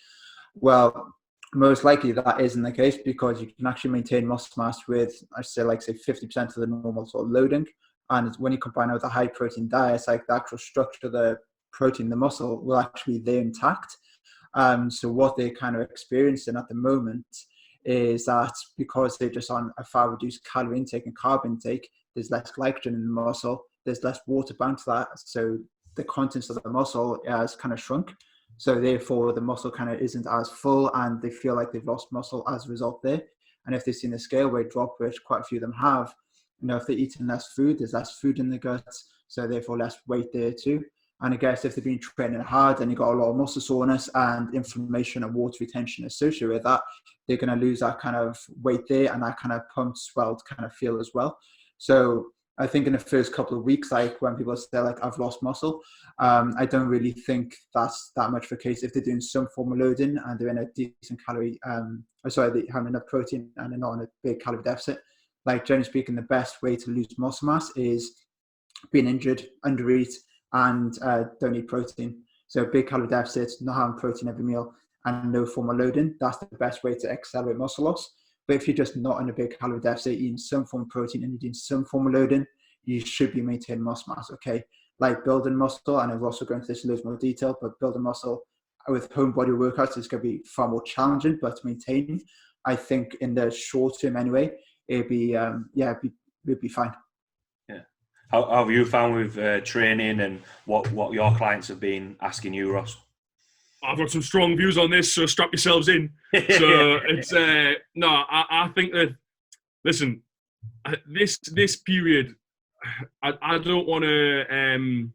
Well, most likely that isn't the case, because you can actually maintain muscle mass with, I say 50% of the normal sort of loading. And when you combine it with a high protein diet, it's the actual structure of the protein, the muscle will actually be there intact. So what they're kind of experiencing at the moment is that because they're just on a far reduced calorie intake and carb intake, there's less glycogen in the muscle, there's less water bound to that. So the contents of the muscle has kind of shrunk. So therefore the muscle kind of isn't as full and they feel like they've lost muscle as a result there. And if they've seen a scale weight drop, which quite a few of them have, if they're eating less food, there's less food in the guts, so therefore less weight there too. And I guess if they've been training hard and you've got a lot of muscle soreness and inflammation and water retention associated with that, they're going to lose that kind of weight there and that kind of pumped, swelled kind of feel as well. So I think in the first couple of weeks, like when people say like I've lost muscle, I don't really think that's that much of a case. If they're doing some form of loading and they're in a decent calorie, they have enough protein and they're not in a big calorie deficit. Like generally speaking, the best way to lose muscle mass is being injured, undereat, and don't eat protein. So big calorie deficit, not having protein every meal, and no form of loading. That's the best way to accelerate muscle loss. But if you're just not in a big calorie deficit, eating some form of protein and you're doing some form of loading, you should be maintaining muscle mass, okay? Like building muscle, I know Ross will go into this in loads more detail, but building muscle with home body workouts is going to be far more challenging, but to maintain, I think in the short term anyway, it'd be fine. Yeah. How have you found with training and what your clients have been asking you, Ross? I've got some strong views on this, so strap yourselves in. So it's I think that, listen, this period, I don't want to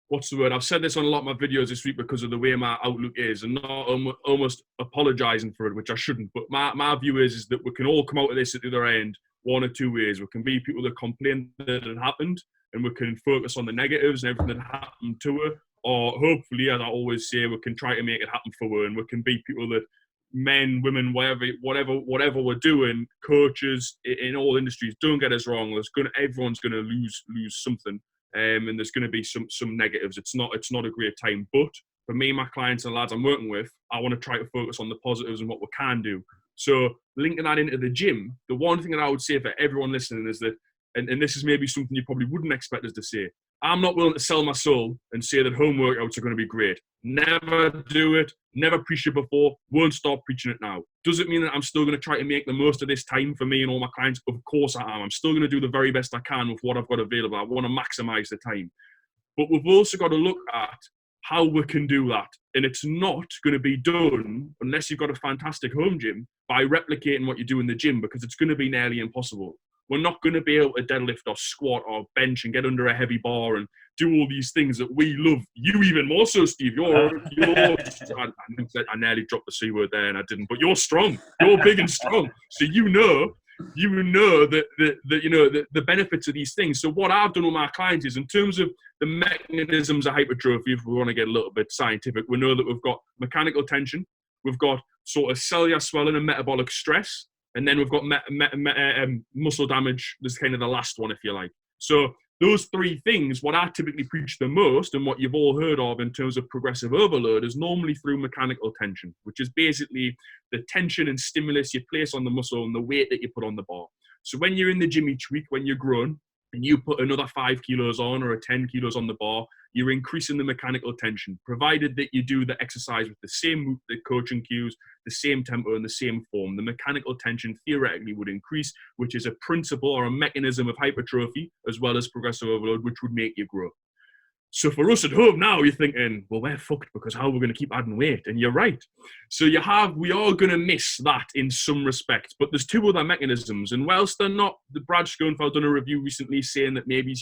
what's the word? I've said this on a lot of my videos this week because of the way my outlook is, and not almost apologising for it, which I shouldn't. But my view is that we can all come out of this at the other end one or two ways. We can be people that complain that it happened, and we can focus on the negatives and everything that happened to her. Or hopefully, as I always say, we can try to make it happen for her, and we can be people that men, women, whatever we're doing, coaches in all industries, don't get us wrong. Everyone's going to lose something, and there's going to be some negatives. It's not a great time, but for me, my clients and lads I'm working with, I want to try to focus on the positives and what we can do. So linking that into the gym, the one thing that I would say for everyone listening is that, and this is maybe something you probably wouldn't expect us to say, I'm not willing to sell my soul and say that home workouts are going to be great. Never do it. Never preached it before. Won't stop preaching it now. Does it mean that I'm still going to try to make the most of this time for me and all my clients? Of course I am. I'm still going to do the very best I can with what I've got available. I want to maximize the time. But we've also got to look at how we can do that. And it's not going to be done, unless you've got a fantastic home gym, by replicating what you do in the gym, because it's going to be nearly impossible. We're not going to be able to deadlift or squat or bench and get under a heavy bar and do all these things that we love. You even more so, Steve. I nearly dropped the C word there and I didn't. But you're strong. You're big and strong. So you know that the benefits of these things. So what I've done with my clients is, in terms of the mechanisms of hypertrophy, if we want to get a little bit scientific, we know that we've got mechanical tension, we've got sort of cellular swelling and metabolic stress, and then we've got muscle damage. This is kind of the last one, if you like. So those three things, what I typically preach the most, and what you've all heard of in terms of progressive overload, is normally through mechanical tension, which is basically the tension and stimulus you place on the muscle and the weight that you put on the bar. So when you're in the gym each week, when you're grown, and you put another 5 kilos on or 10 kilos on the bar, you're increasing the mechanical tension, provided that you do the exercise with the same the coaching cues, the same tempo and the same form. The mechanical tension theoretically would increase, which is a principle or a mechanism of hypertrophy, as well as progressive overload, which would make you grow. So for us at home now, you're thinking, well, we're fucked, because how are we going to keep adding weight? And you're right. So we are going to miss that in some respects. But there's two other mechanisms. And whilst they're not, Brad Schoenfeld done a review recently saying that maybe he's,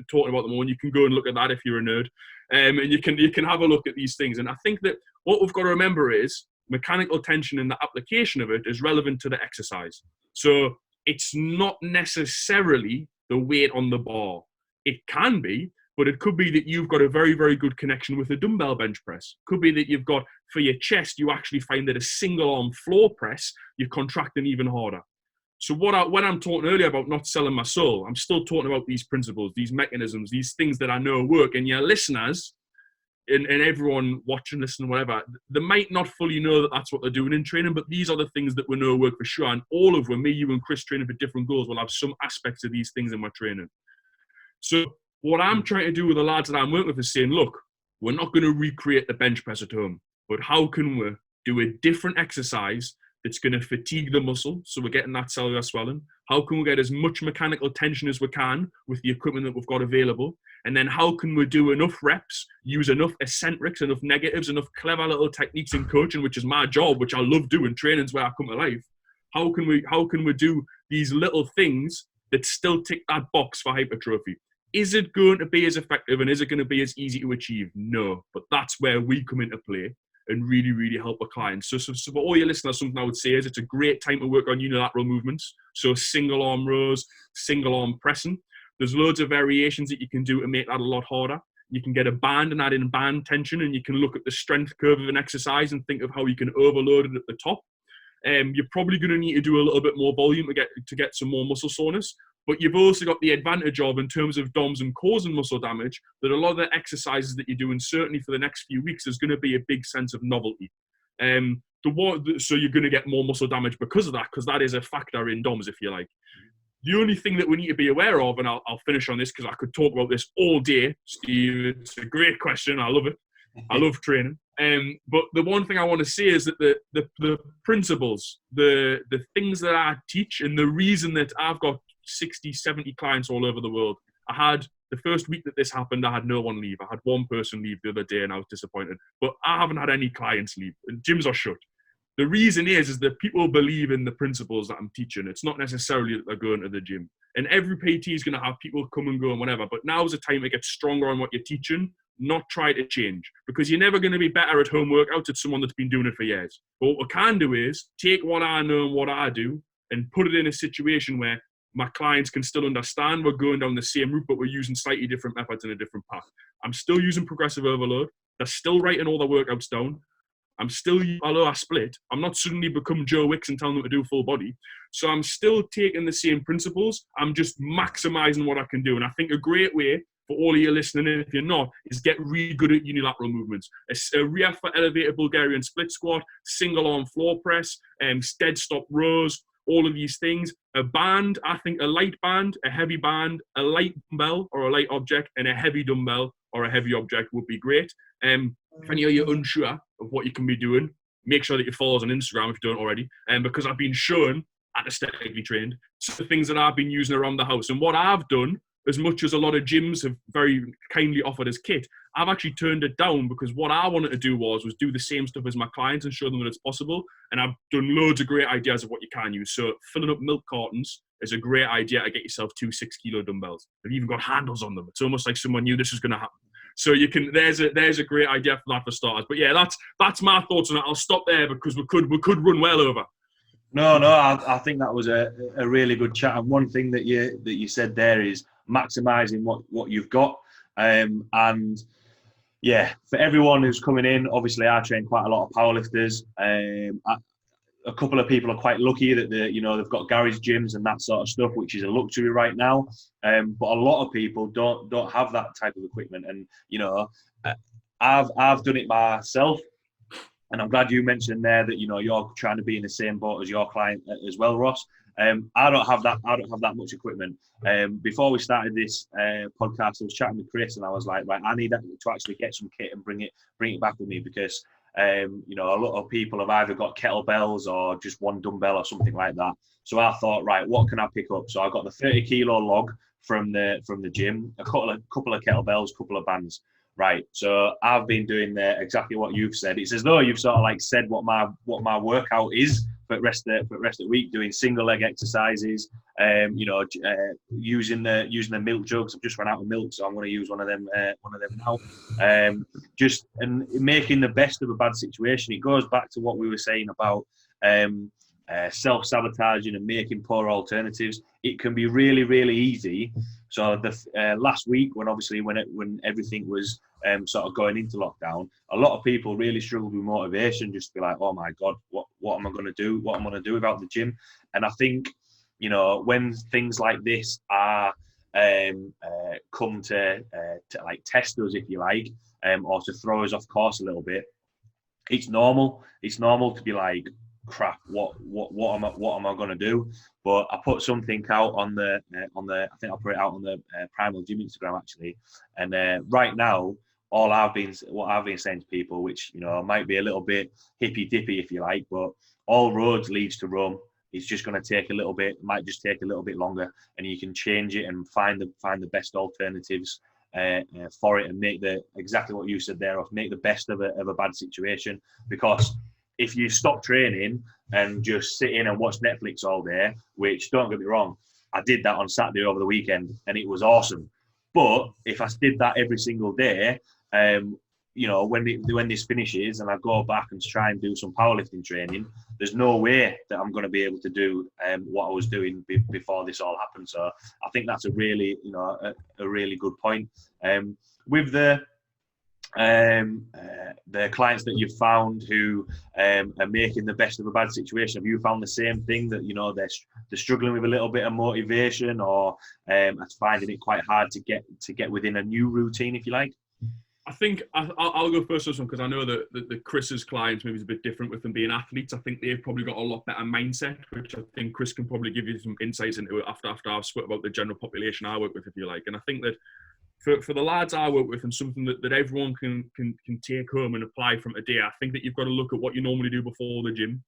talking about them all, and you can go and look at that if you're a nerd. And you can have a look at these things. And I think that what we've got to remember is mechanical tension and the application of it is relevant to the exercise. So it's not necessarily the weight on the bar. It can be, but it could be that you've got a very, very good connection with a dumbbell bench press. Could be that you've got, for your chest, you actually find that a single arm floor press, you're contracting even harder. So when I'm talking earlier about not selling my soul, I'm still talking about these principles, these mechanisms, these things that I know work. And your listeners and everyone watching, listening, whatever, they might not fully know that that's what they're doing in training, but these are the things that we know work for sure. And all of them, me, you and Chris training for different goals, will have some aspects of these things in my training. So what I'm trying to do with the lads that I'm working with is saying, look, we're not going to recreate the bench press at home, but how can we do a different exercise that's going to fatigue the muscle, so we're getting that cellular swelling? How can we get as much mechanical tension as we can with the equipment that we've got available? And then how can we do enough reps, use enough eccentrics, enough negatives, enough clever little techniques in coaching, which is my job, which I love doing, training's where I come to life. How can we do these little things that still tick that box for hypertrophy? Is it going to be as effective and is it going to be as easy to achieve? No, but that's where we come into play and really, really help our clients. So for all your listeners, something I would say is it's a great time to work on unilateral movements. So single arm rows, single arm pressing. There's loads of variations that you can do to make that a lot harder. You can get a band and add in band tension, and you can look at the strength curve of an exercise and think of how you can overload it at the top. You're probably going to need to do a little bit more volume to get some more muscle soreness. But you've also got the advantage of, in terms of DOMs and causing muscle damage, that a lot of the exercises that you're doing, certainly for the next few weeks, there's going to be a big sense of novelty. So you're going to get more muscle damage because of that, because that is a factor in DOMs, if you like. The only thing that we need to be aware of, and I'll finish on this because I could talk about this all day, Steve. It's a great question. I love it. I love training. But the one thing I want to say is that the principles, the things that I teach, and the reason that I've got 60, 70 clients all over the world. I had the first week that this happened, I had no one leave. I had one person leave the other day and I was disappointed. But I haven't had any clients leave. And gyms are shut. The reason is that people believe in the principles that I'm teaching. It's not necessarily that they're going to the gym. And every PT is going to have people come and go and whatever. But now's the time to get stronger on what you're teaching, not try to change. Because you're never going to be better at home workouts at someone that's been doing it for years. But what we can do is take what I know and what I do and put it in a situation where my clients can still understand we're going down the same route, but we're using slightly different methods and a different path. I'm still using progressive overload. They're still writing all the workouts down. Although I split, I'm not suddenly become Joe Wicks and telling them to do full body. So I'm still taking the same principles. I'm just maximizing what I can do. And I think a great way for all of you listening, and if you're not, is get really good at unilateral movements. A ref for elevated Bulgarian split squat, single arm floor press, dead stop rows, all of these things. A band, I think a light band, a heavy band, a light dumbbell or a light object, and a heavy dumbbell or a heavy object would be great. If any of you are unsure of what you can be doing, make sure that you follow us on Instagram if you don't already. Because I've been shown at Aesthetically Trained some of the things that I've been using around the house. And what I've done, as much as a lot of gyms have very kindly offered as kit, I've actually turned it down because what I wanted to do was do the same stuff as my clients and show them that it's possible. And I've done loads of great ideas of what you can use. So filling up milk cartons is a great idea to get yourself 2 6-kilo dumbbells. They've even got handles on them. It's almost like someone knew this was going to happen. So you can. There's a great idea for that for starters. But yeah, that's my thoughts on it. I'll stop there because we could run well over. No, I think that was a really good chat. And one thing that you said there is maximising what you've got. And yeah, for everyone who's coming in, obviously I train quite a lot of powerlifters. A couple of people are quite lucky that they've got garage gyms and that sort of stuff, which is a luxury right now. But a lot of people don't have that type of equipment. And I've done it myself. And I'm glad you mentioned there that you're trying to be in the same boat as your client as well, Ross. I don't have that much equipment. Before we started this podcast, I was chatting with Chris, and I was like, right, I need to actually get some kit and bring it back with me because a lot of people have either got kettlebells or just one dumbbell or something like that. So I thought, right, what can I pick up? So I got the 30-kilo log from the gym, a couple of kettlebells, couple of bands. Right, so I've been doing exactly what you've said. It's as though you've sort of like said what my workout is for the rest of the week, doing single leg exercises. Using the milk jugs. I've just run out of milk, so I'm going to use one of them now. And making the best of a bad situation. It goes back to what we were saying about self-sabotaging and making poor alternatives. It can be really, really easy. So the last week, when everything was sort of going into lockdown, a lot of people really struggled with motivation. Just to be like, oh my God, what am I going to do? What am I going to do about the gym? And I think when things like this are come to like test us, if you like, or to throw us off course a little bit, it's normal. It's normal to be like, crap, what am I going to do? But I put something out on the I think I'll put it out on the Primal Gym Instagram actually. And right now, what I've been saying to people, which might be a little bit hippy dippy if you like, but all roads leads to Rome. It's just going to take a little bit, might just take a little bit longer, and you can change it and find the best alternatives for it and make exactly what you said there, of make the best of a bad situation. Because if you stop training and just sit in and watch Netflix all day, which, don't get me wrong, I did that on Saturday over the weekend and it was awesome. But if I did that every single day, when this finishes and I go back and try and do some powerlifting training, there's no way that I'm going to be able to do what I was doing before this all happened. So I think that's a really, a really good point. With the clients that you've found who are making the best of a bad situation, have you found the same thing, that they're struggling with a little bit of motivation, or finding it quite hard to get within a new routine, if you like? I think I'll go first on this one, because I know that the Chris's clients maybe is a bit different with them being athletes. I think they've probably got a lot better mindset, which I think Chris can probably give you some insights into after I've spoke about the general population I work with, if you like. And I think that for the lads I work with, and something that everyone can take home and apply from today, I think that you've got to look at what you normally do before the gym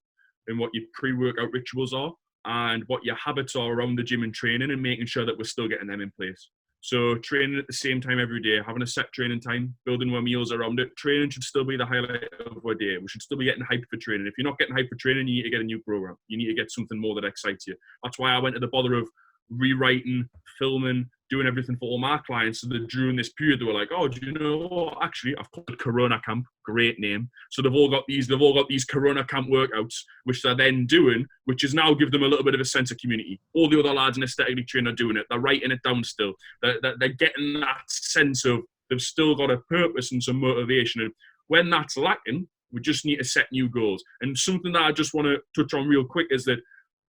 and what your pre-workout rituals are and what your habits are around the gym and training, and making sure that we're still getting them in place. So training at the same time every day, having a set training time, building our meals around it. Training should still be the highlight of our day. We should still be getting hyped for training. If you're not getting hyped for training, you need to get a new program. You need to get something more that excites you. That's why I went to the bother of rewriting, filming, doing everything for all my clients, so that during this period they were like, oh, do you know what? Actually, I've called it Corona Camp, great name. So they've all got these Corona Camp workouts, which they're then doing, which is now give them a little bit of a sense of community. All the other lads in Aesthetically Trained are doing it. They're writing it down still. They're getting that sense of they've still got a purpose and some motivation. And when that's lacking, we just need to set new goals. And something that I just want to touch on real quick is that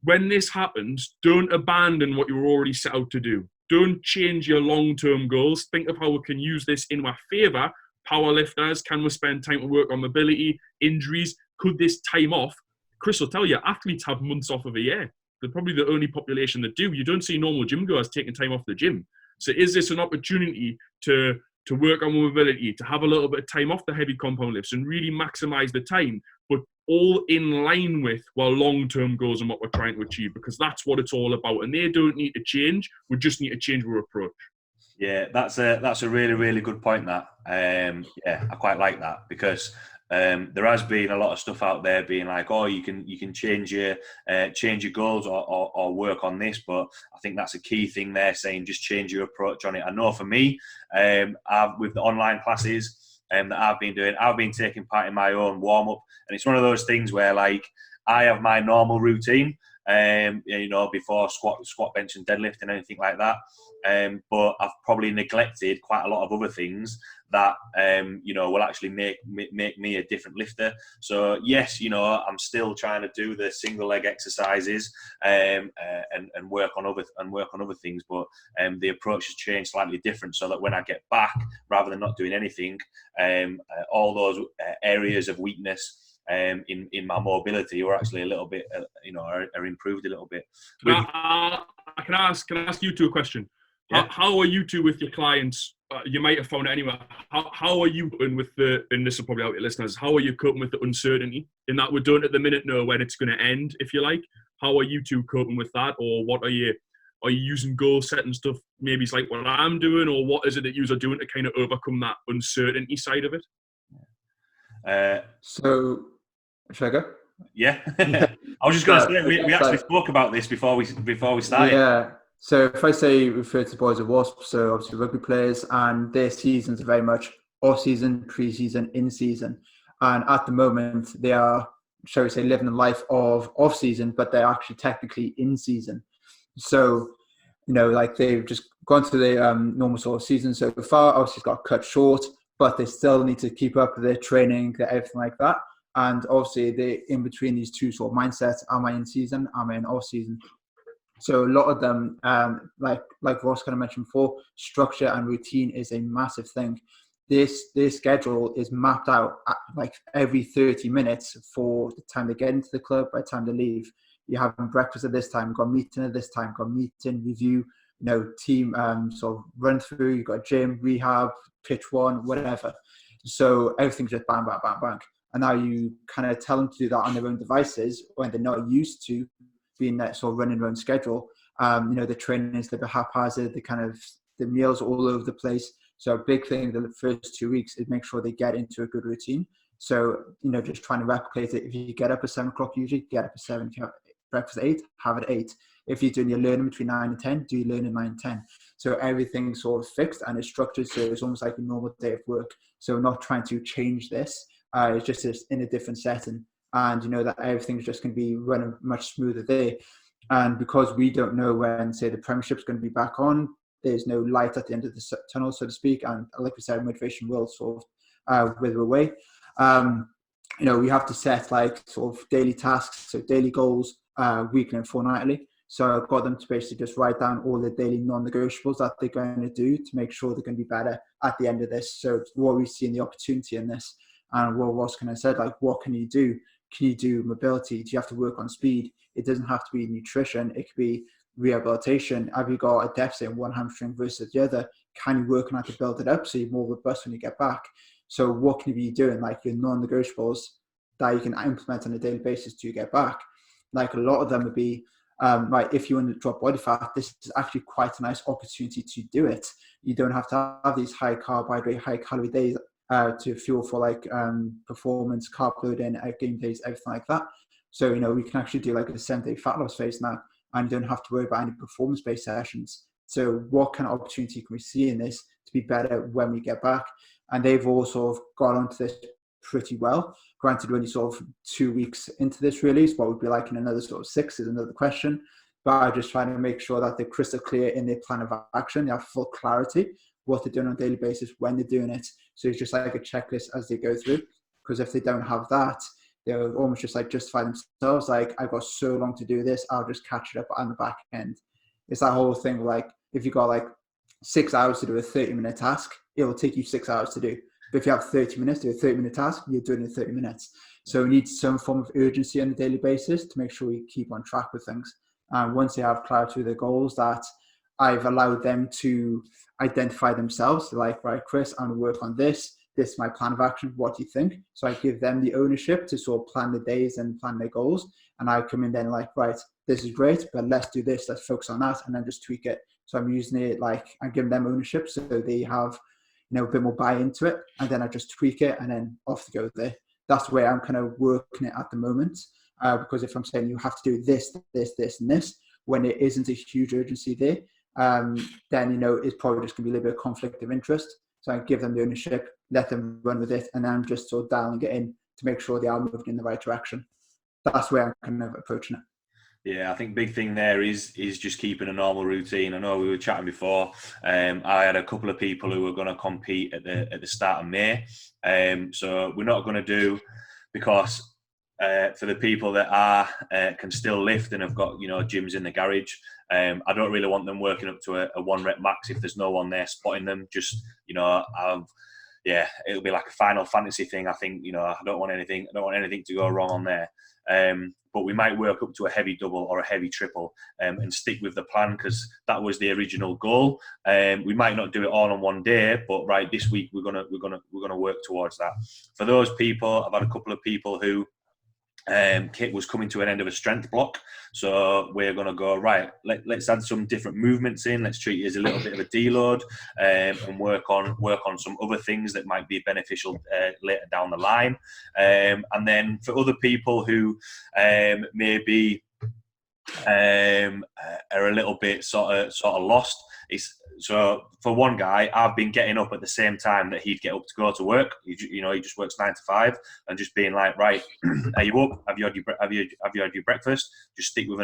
when this happens, don't abandon what you were already set out to do. Don't change your long-term goals. Think of how we can use this in our favour. Powerlifters, can we spend time to work on mobility, injuries? Could this time off? Chris will tell you, athletes have months off of a year. They're probably the only population that do. You don't see normal gym goers taking time off the gym. So is this an opportunity to work on mobility, to have a little bit of time off the heavy compound lifts and really maximise the time, but all in line with our long-term goals and what we're trying to achieve, because that's what it's all about. And they don't need to change. We just need to change our approach. Yeah, that's a really, really good point, that. Yeah, I quite like that, because there has been a lot of stuff out there being like, oh, you can change your goals or work on this, but I think that's a key thing there, saying just change your approach on it. I know for me, with the online classes that I've been doing, I've been taking part in my own warm up, and it's one of those things where, like, I have my normal routine, before squat, bench, and deadlift and anything like that. But I've probably neglected quite a lot of other things that will actually make me a different lifter. So yes, I'm still trying to do the single leg exercises and work on other things, but the approach has changed slightly different, so that when I get back, rather than not doing anything, all those areas of weakness in my mobility were actually a little bit, are improved a little bit. I can ask you two a question. Yeah. How are you two with your clients? You might have found it anyway. How are you coping with and this will probably help your listeners, how are you coping with the uncertainty in that we don't at the minute know when it's going to end, if you like? How are you two coping with that? Or what are you using goal setting stuff? Maybe it's like what I'm doing, or what is it that you are doing to kind of overcome that uncertainty side of it? So, should I go? Yeah. I was just going to say, we actually spoke about this before we started. Yeah. So if I say refer to boys of Wasp, so obviously rugby players, and their seasons are very much off-season, pre-season, in-season. And at the moment, they are, shall we say, living a life of off-season, but they're actually technically in-season. So, like they've just gone to their normal sort of season so far. Obviously, it's got cut short, but they still need to keep up with their training, everything like that. And obviously, they're in between these two sort of mindsets. Am I in season? Am I in off-season? So a lot of them, like Ross kind of mentioned before, structure and routine is a massive thing. Their schedule is mapped out at like every 30 minutes for the time they get into the club, by the time they leave. You're having breakfast at this time, you've got a meeting at this time, got meeting, review, team sort of run through, you've got gym, rehab, pitch one, whatever. So everything's just bang, bang, bang, bang. And now you kind of tell them to do that on their own devices when they're not used to being that sort of running their own schedule. The training is a bit haphazard, the meals are all over the place. So a big thing the first 2 weeks is make sure they get into a good routine. So, just trying to replicate it. If you get up at 7 o'clock, usually get up at 7. If you have breakfast at 8, have it at 8. If you're doing your learning between 9 and 10, do your learning 9 and 10. So everything's sort of fixed and it's structured. So it's almost like a normal day of work. So we're not trying to change this. It's just in a different setting. And that everything's just going to be running much smoother there. And because we don't know when, say, the Premiership's going to be back on, there's no light at the end of the tunnel, so to speak. And like we said, motivation will sort of wither away. We have to set like sort of daily tasks, so daily goals, weekly and fortnightly. So I've got them to basically just write down all the daily non-negotiables that they're going to do to make sure they're going to be better at the end of this. So what we see in the opportunity in this, and what Ross kind of said, like, what can you do? Can you do mobility? Do you have to work on speed? It doesn't have to be nutrition. It could be rehabilitation. Have you got a deficit in one hamstring versus the other? Can you work on how to build it up so you're more robust when you get back? So what can you be doing, like your non-negotiables that you can implement on a daily basis to get back? Like a lot of them would be, right, if you want to drop body fat, this is actually quite a nice opportunity to do it. You don't have to have these high carbohydrate, high calorie days to fuel for like performance, carb loading, game days, everything like that. So, we can actually do like a 7-day fat loss phase now, and you don't have to worry about any performance-based sessions. So what kind of opportunity can we see in this to be better when we get back? And they've all sort of got onto this pretty well. Granted, when you're sort of 2 weeks into this release, what would be like in another sort of 6 is another question. But I'm just trying to make sure that they're crystal clear in their plan of action. They have full clarity what they're doing on a daily basis, when they're doing it. So it's just like a checklist as they go through. Because if they don't have that, they'll almost just like justify themselves. Like, I've got so long to do this, I'll just catch it up on the back end. It's that whole thing, like, if you've got like 6 hours to do a 30-minute task, it will take you 6 hours to do. But if you have 30 minutes to do a 30-minute task, you're doing it in 30 minutes. So we need some form of urgency on a daily basis to make sure we keep on track with things. And once they have clarity with their goals, that I've allowed them to identify themselves, like, right, Chris, I'm going to work on this. This is my plan of action. What do you think? So I give them the ownership to sort of plan the days and plan their goals. And I come in then like, right, this is great, but let's do this. Let's focus on that, and then just tweak it. So I'm using it like I'm giving them ownership, so they have a bit more buy into it, and then I just tweak it, and then off they go there. That's the way I'm kind of working it at the moment. Because if I'm saying you have to do this, this, this, and this, when there isn't a huge urgency there, then it's probably just going to be a little bit of conflict of interest. So I give them the ownership, let them run with it, and then I'm just sort of dialing it in to make sure they are moving in the right direction. That's where I'm kind of approaching it. Yeah, I think big thing there is just keeping a normal routine. I know we were chatting before. I had a couple of people who were going to compete at the start of May. So we're not going to do, because for the people that are can still lift and have got gyms in the garage, I don't really want them working up to a 1 rep max if there's no one there spotting them. Just it'll be like a Final Fantasy thing. I think I don't want anything to go wrong on there. But we might work up to a heavy double or a heavy triple and stick with the plan, because that was the original goal. We might not do it all on one day, but right, this week we're gonna work towards that. For those people, I've had a couple of people who Kit was coming to an end of a strength block, so we're going to go, right, let's add some different movements in. Let's treat it as a little bit of a deload, and work on some other things that might be beneficial later down the line. And then for other people who maybe are a little bit sort of lost, so for one guy, I've been getting up at the same time that he'd get up to go to work. He just works 9 to 5, and just being like, right, are you up? Have you had your breakfast? Just stick with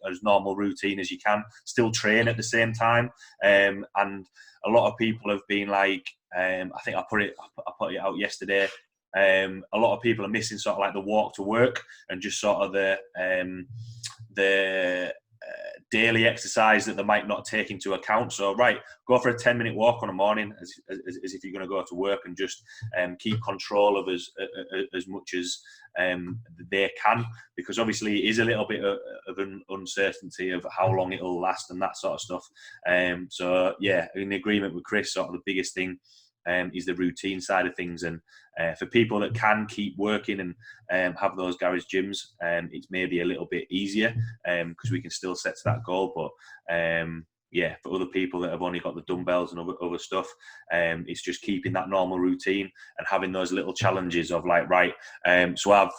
as normal routine as you can. Still train at the same time. And a lot of people have been like, I think I put it out yesterday. A lot of people are missing sort of like the walk to work and just sort of the daily exercise that they might not take into account. So right, go for a 10-minute walk on a morning as if you're going to go to work, and just keep control of as much as they can, because obviously it is a little bit of an uncertainty of how long it'll last and that sort of stuff. So yeah, in agreement with Chris, sort of the biggest thing is the routine side of things. And for people that can keep working and have those garage gyms, it's maybe a little bit easier because we can still set to that goal. But yeah, for other people that have only got the dumbbells and other stuff, it's just keeping that normal routine and having those little challenges of like, right, so I've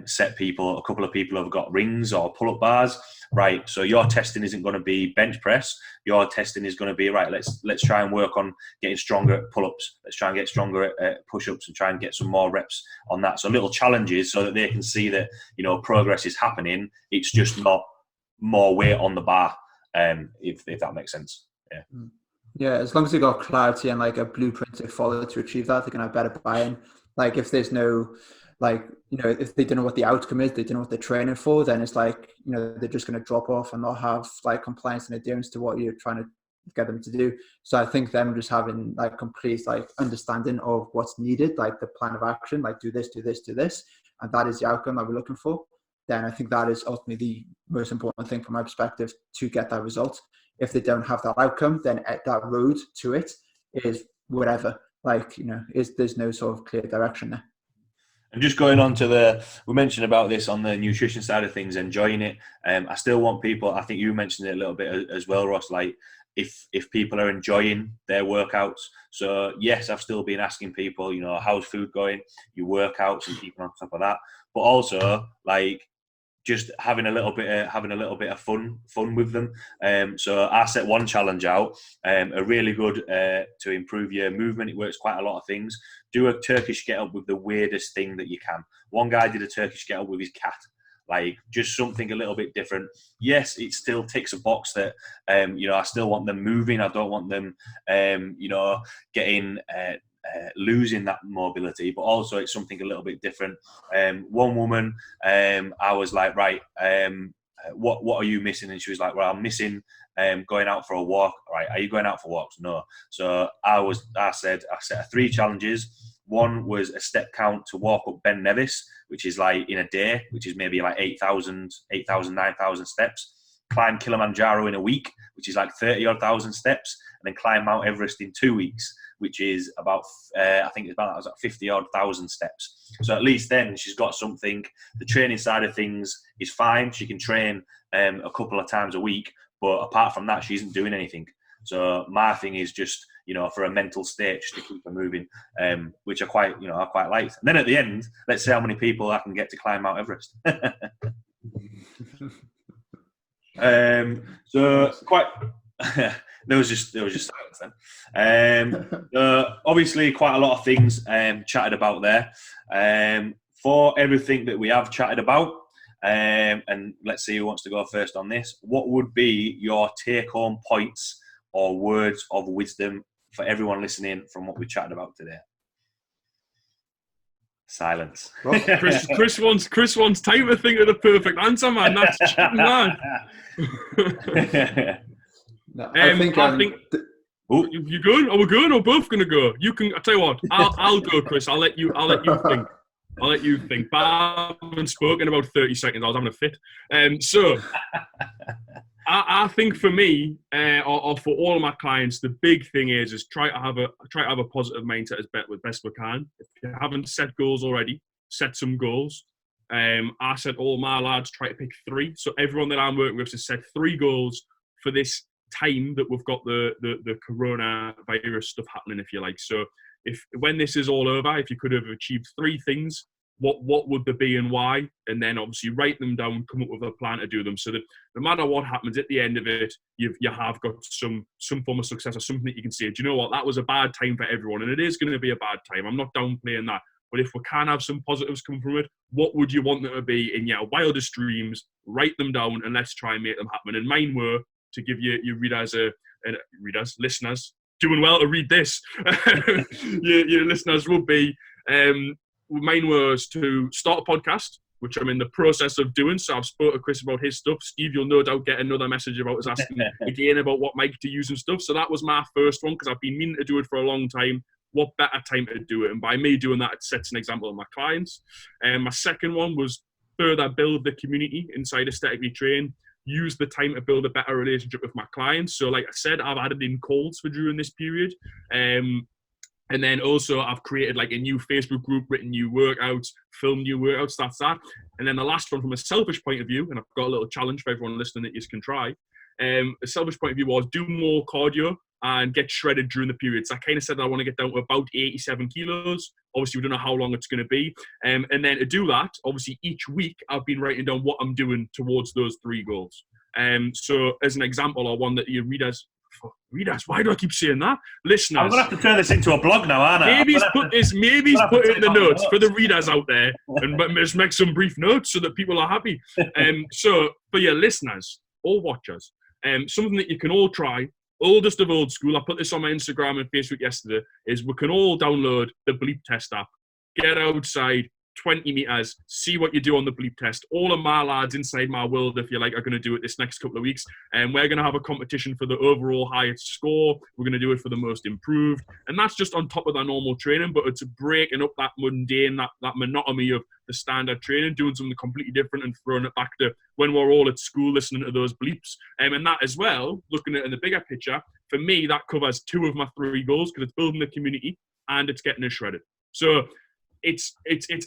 set people, a couple of people have got rings or pull-up bars, right, so your testing isn't going to be bench press, your testing is going to be, right, let's try and work on getting stronger at pull-ups, let's try and get stronger at push-ups and try and get some more reps on that. So little challenges so that they can see that, you know, progress is happening. It's just not more weight on the bar, if that makes sense. Yeah, as long as they've got clarity and like a blueprint to follow to achieve that, they're gonna have better buy-in. Like if there's no, like, you know, if they don't know what the outcome is, they don't know what they're training for, then it's like, you know, they're just gonna drop off and not have like compliance and adherence to what you're trying to get them to do. So I think them just having like complete like understanding of what's needed, like the plan of action, like do this, do this, do this, and that is the outcome that we're looking for. Then I think that is ultimately the most important thing from my perspective to get that result. If they don't have that outcome, then that road to it is whatever. Like, you know, there's no sort of clear direction there. And just going on to we mentioned about this on the nutrition side of things, enjoying it. I still want people, I think you mentioned it a little bit as well, Ross, like if people are enjoying their workouts. So yes, I've still been asking people, you know, how's food going, your workouts, and keeping on top of that. But also like just having a little bit of fun with them. So I set one challenge out, a really good to improve your movement. It works quite a lot of things. Do a Turkish get up with the weirdest thing that you can. One guy did a Turkish get up with his cat. Like just something a little bit different. Yes, it still ticks a box that you know, I still want them moving. I don't want them you know, getting losing that mobility, but also it's something a little bit different. One woman, I was like, right, what are you missing? And she was like, well, I'm missing going out for a walk. Right, are you going out for walks? No. So I set 3 challenges. One was a step count to walk up Ben Nevis, which is like in a day, which is maybe like 8,000, 9,000 steps. Climb Kilimanjaro in a week, which is like 30,000 steps, and then climb Mount Everest in 2 weeks, which is about, I think it's about 50,000 steps. So at least then she's got something. The training side of things is fine. She can train a couple of times a week, but apart from that, she isn't doing anything. So my thing is just, you know, for a mental state, just to keep her moving, which I quite liked. And then at the end, let's see how many people I can get to climb Mount Everest. So quite. There was just silence then. Obviously, quite a lot of things chatted about there. For everything that we have chatted about, and let's see who wants to go first on this. What would be your take-home points or words of wisdom for everyone listening from what we chatted about today? Silence. Chris wants time to think of the perfect answer, man. That's cheating, man. No, I think you going? Are we going? Or both going to go? You can. I tell you what. I'll go, Chris. I'll let you think. But I haven't spoken about 30 seconds. I was having a fit. So I think for me, or for all of my clients, the big thing is try to have a positive mindset as best we can. If you haven't set goals already, set some goals. I said all my lads try to pick 3. So everyone that I'm working with has set 3 goals for this time that we've got the coronavirus stuff happening, if you like. So when this is all over, if you could have achieved 3 things, what would they be and why? And then obviously write them down, come up with a plan to do them, so that no matter what happens at the end of it, you have got some form of success or something that you can say, do you know what, that was a bad time for everyone, and it is going to be a bad time. I'm not downplaying that. But if we can have some positives come from it, what would you want them to be in your wildest dreams? Write them down and let's try and make them happen. And mine were, to give you listeners, doing well to read this, your listeners would be, mine was to start a podcast, which I'm in the process of doing. So I've spoken to Chris about his stuff. Steve, you'll no doubt get another message about us asking again about what mic to use and stuff. So that was my first one, because I've been meaning to do it for a long time. What better time to do it? And by me doing that, it sets an example of my clients. My second one was further build the community inside Aesthetically Trained. Use the time to build a better relationship with my clients. So like I said, I've added in calls for during this period. And then also I've created like a new Facebook group, written new workouts, filmed new workouts, that's that. And then the last one from a selfish point of view, and I've got a little challenge for everyone listening that you can try, a selfish point of view was do more cardio and get shredded during the periods. I kind of said that I want to get down to about 87 kilos. Obviously, we don't know how long it's going to be. And then to do that, obviously, each week I've been writing down what I'm doing towards those 3 goals. So as an example, or one that your readers, why do I keep saying that? Listeners. I'm going to have to turn this into a blog now, aren't I? Maybe he's put it in the notes for the readers out there and just make some brief notes so that people are happy. So for your listeners or watchers, something that you can all try, oldest of old school, I put this on my Instagram and Facebook yesterday, is we can all download the bleep test app. Get outside, 20 metres, see what you do on the bleep test. All of my lads inside my world, if you like, are going to do it this next couple of weeks. And we're going to have a competition for the overall highest score. We're going to do it for the most improved. And that's just on top of that normal training, but it's breaking up that mundane, that monotony of the standard training, doing something completely different and throwing it back to when we're all at school listening to those bleeps. And that as well, looking at it in the bigger picture, for me, that covers 2 of my 3 goals because it's building the community and it's getting us shredded. So it's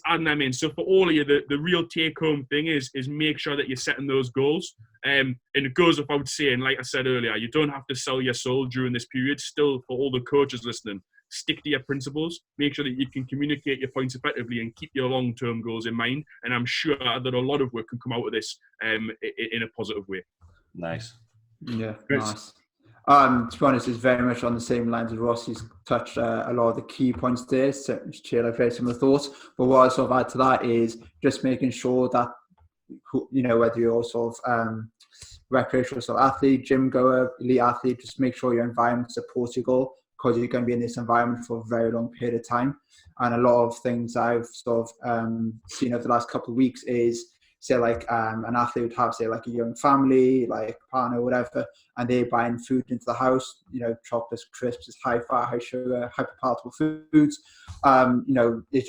adding them in. So for all of you, the real take-home thing is make sure that you're setting those goals. And it goes without saying, like I said earlier, you don't have to sell your soul during this period. Still, for all the coaches listening, stick to your principles. Make sure that you can communicate your points effectively and keep your long-term goals in mind. And I'm sure that a lot of work can come out of this in a positive way. Nice. Yeah, Chris? nice. To be honest, it's very much on the same lines as Ross. He's touched a lot of the key points there, so share very similar thoughts. But what I sort of add to that is just making sure that, whether you're sort of recreational sort of athlete, gym goer, elite athlete, just make sure your environment supports your goal, because you're going to be in this environment for a very long period of time. And a lot of things I've sort of seen over the last couple of weeks is, say like an athlete would have, say like a young family, like partner, whatever, and they're buying food into the house, chocolates, crisps, high fat, high sugar, hyperpalatable foods. It's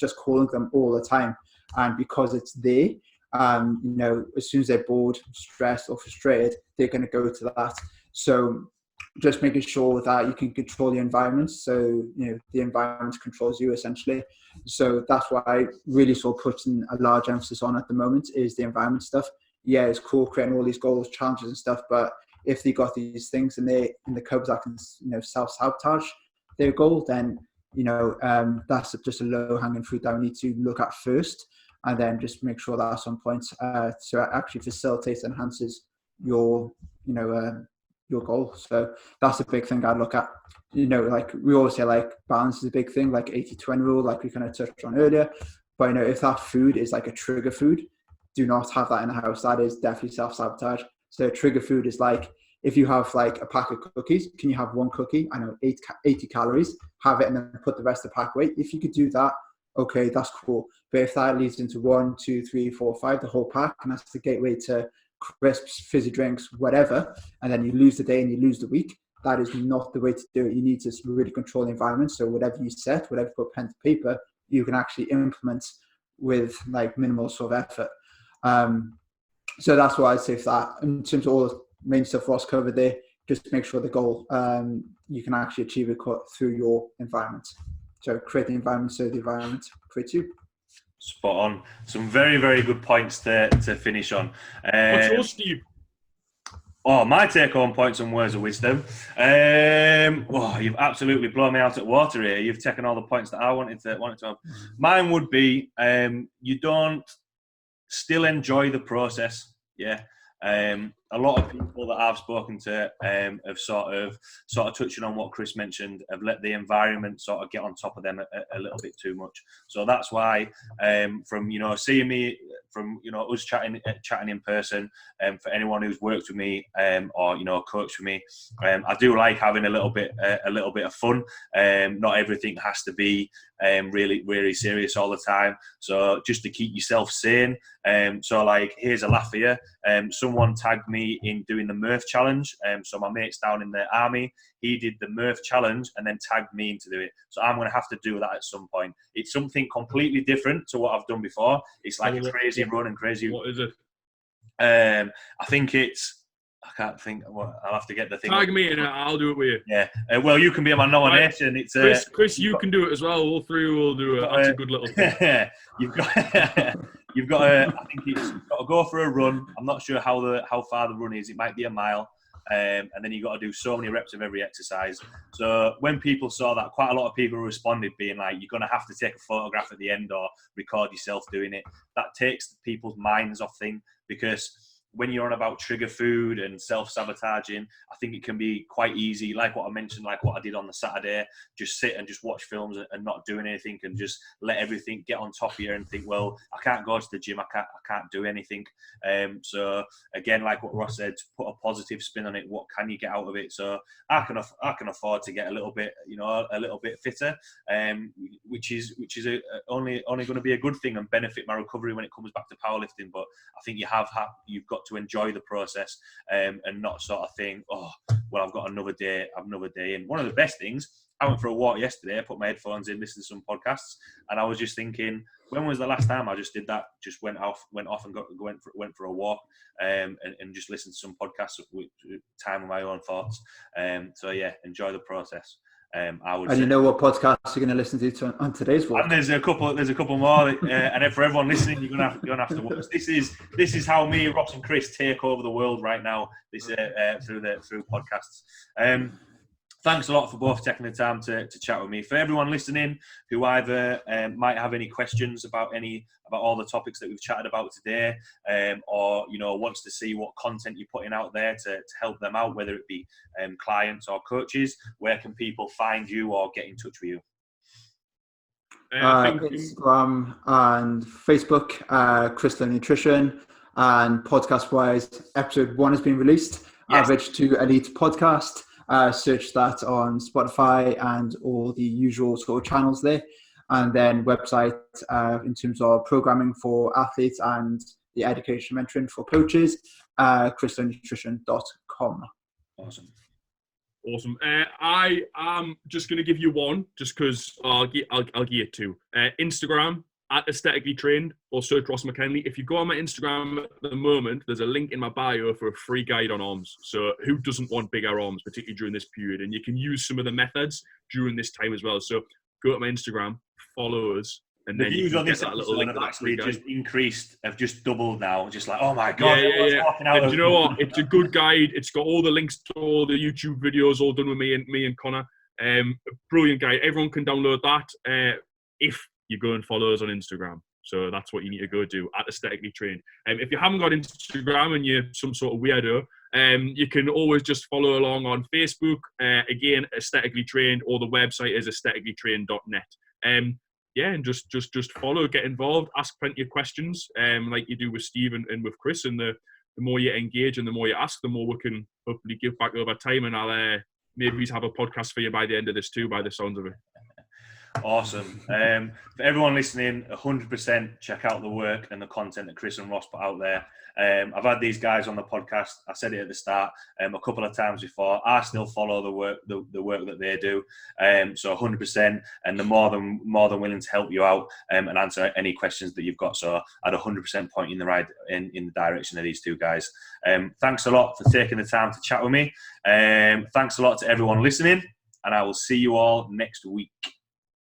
just calling them all the time. And because it's there, as soon as they're bored, stressed or frustrated, they're going to go to that. So just making sure that you can control the environment. So, the environment controls you essentially. So that's why I really sort of putting a large emphasis on at the moment is the environment stuff. Yeah, it's cool creating all these goals, challenges and stuff, but if they got these things and they're in the cupboards that can, self-sabotage their goal, then, that's just a low-hanging fruit that we need to look at first, and then just make sure that at some point, so it actually facilitates, enhances your goal. So that's a big thing I'd look at. Like we always say, like balance is a big thing, like 80-20 rule, like we kind of touched on earlier. But if that food is like a trigger food, do not have that in the house. That is definitely self-sabotage. So trigger food is like, if you have like a pack of cookies, can you have 1 cookie? I know 80 calories, have it and then put the rest of the pack away. If you could do that, okay, that's cool. But if that leads into 1, 2, 3, 4, 5, the whole pack, and that's the gateway to crisps, fizzy drinks, whatever, and then you lose the day and you lose the week, that is not the way to do it. You need to really control the environment. So whatever you set, whatever you put pen to paper, you can actually implement with like minimal sort of effort. So that's why I'd say for that. In terms of all the main stuff Ross covered there, just make sure the goal, you can actually achieve it through your environment. So create the environment so the environment creates you. Spot on. Some very, very good points to finish on. What's yours, Steve? Oh, my take-home points and words of wisdom. You've absolutely blown me out at water here. You've taken all the points that I wanted to have. Mine would be, you don't still enjoy the process. Yeah. A lot of people that I've spoken to have sort of touching on what Chris mentioned, have let the environment sort of get on top of them a little bit too much. So that's why from seeing me, from us chatting in person, for anyone who's worked with me or coached with me, I do like having a little bit of fun. Not everything has to be really, really serious all the time. So just to keep yourself sane. So like, here's a laugh for you. Someone tagged me in doing the Murph challenge. So my mate's down in the army, he did the Murph challenge and then tagged me into do it. So I'm going to have to do that at some point. It's something completely different to what I've done before. It's like a crazy run and crazy. What is it? I think it's, I can't think. Well, I'll have to get the thing. Tag me and I'll do it with you. Yeah. Well, you can be my nomination. It's Chris, you can do it as well. All three will do it. That's a good little thing. you've got to. I think you've got to go for a run. I'm not sure how far the run is. It might be a mile. And then you've got to do so many reps of every exercise. So when people saw that, quite a lot of people responded being like, you're going to have to take a photograph at the end or record yourself doing it. That takes people's minds off things, because when you're on about trigger food and self-sabotaging, I think it can be quite easy, like what I mentioned, like what I did on the Saturday, just sit and just watch films and not doing anything and just let everything get on top of you and think, well, I can't go to the gym, I can't do anything. So again, like what Ross said, put a positive spin on it. What can you get out of it? So I can afford to get a little bit fitter, which is only going to be a good thing and benefit my recovery when it comes back to powerlifting. But I think you've got to enjoy the process, and not sort of think, oh, well, I've got another day in. One of the best things, I went for a walk yesterday, I put my headphones in, listened to some podcasts, and I was just thinking, when was the last time I just did that? Just went off and went for a walk, and just listened to some podcasts with time of my own thoughts. So yeah, enjoy the process. I would. And you know what podcasts you're going to listen to on today's walk? And there's a couple more, and then for everyone listening, you're gonna have to watch. This is how me, Ross, and Chris take over the world right now. This through podcasts. Thanks a lot for both taking the time to chat with me. For everyone listening who either might have any questions about all the topics that we've chatted about today, or wants to see what content you're putting out there to help them out, whether it be clients or coaches, where can people find you or get in touch with you? Instagram and Facebook, Crystal Nutrition, and podcast-wise, episode 1 has been released. Yes. Average to Elite podcast. Search that on Spotify and all the usual sort of channels there. And then website in terms of programming for athletes and the education mentoring for coaches, crystalnutrition.com. Awesome. I am just going to give you one, just because I'll give you two. Instagram, at Aesthetically Trained, or search Ross Mackenley. If you go on my Instagram at the moment, there's a link in my bio for a free guide on arms. So who doesn't want bigger arms, particularly during this period? And you can use some of the methods during this time as well. So go to my Instagram, follow us, and then the views on this episode have actually just increased, have just doubled now. Just like, oh my God. Yeah. And you know what? It's a good guide. It's got all the links to all the YouTube videos, all done with me and Connor. Brilliant guide. Everyone can download that if you go and follow us on Instagram. So that's what you need to go do, at Aesthetically Trained. If you haven't got Instagram and you're some sort of weirdo, you can always just follow along on Facebook. Again, Aesthetically Trained, or the website is aestheticallytrained.net. And just follow, get involved, ask plenty of questions, like you do with Steve and with Chris. And the more you engage and the more you ask, the more we can hopefully give back over time. And I'll maybe have a podcast for you by the end of this too, by the sounds of it. Awesome. For everyone listening, 100% check out the work and the content that Chris and Ross put out there. I've had these guys on the podcast. I said it at the start a couple of times before. I still follow the work that they do. So 100%, and they're more than willing to help you out and answer any questions that you've got. So I'd 100% point you in the direction of these two guys. Thanks a lot for taking the time to chat with me. Thanks a lot to everyone listening, and I will see you all next week.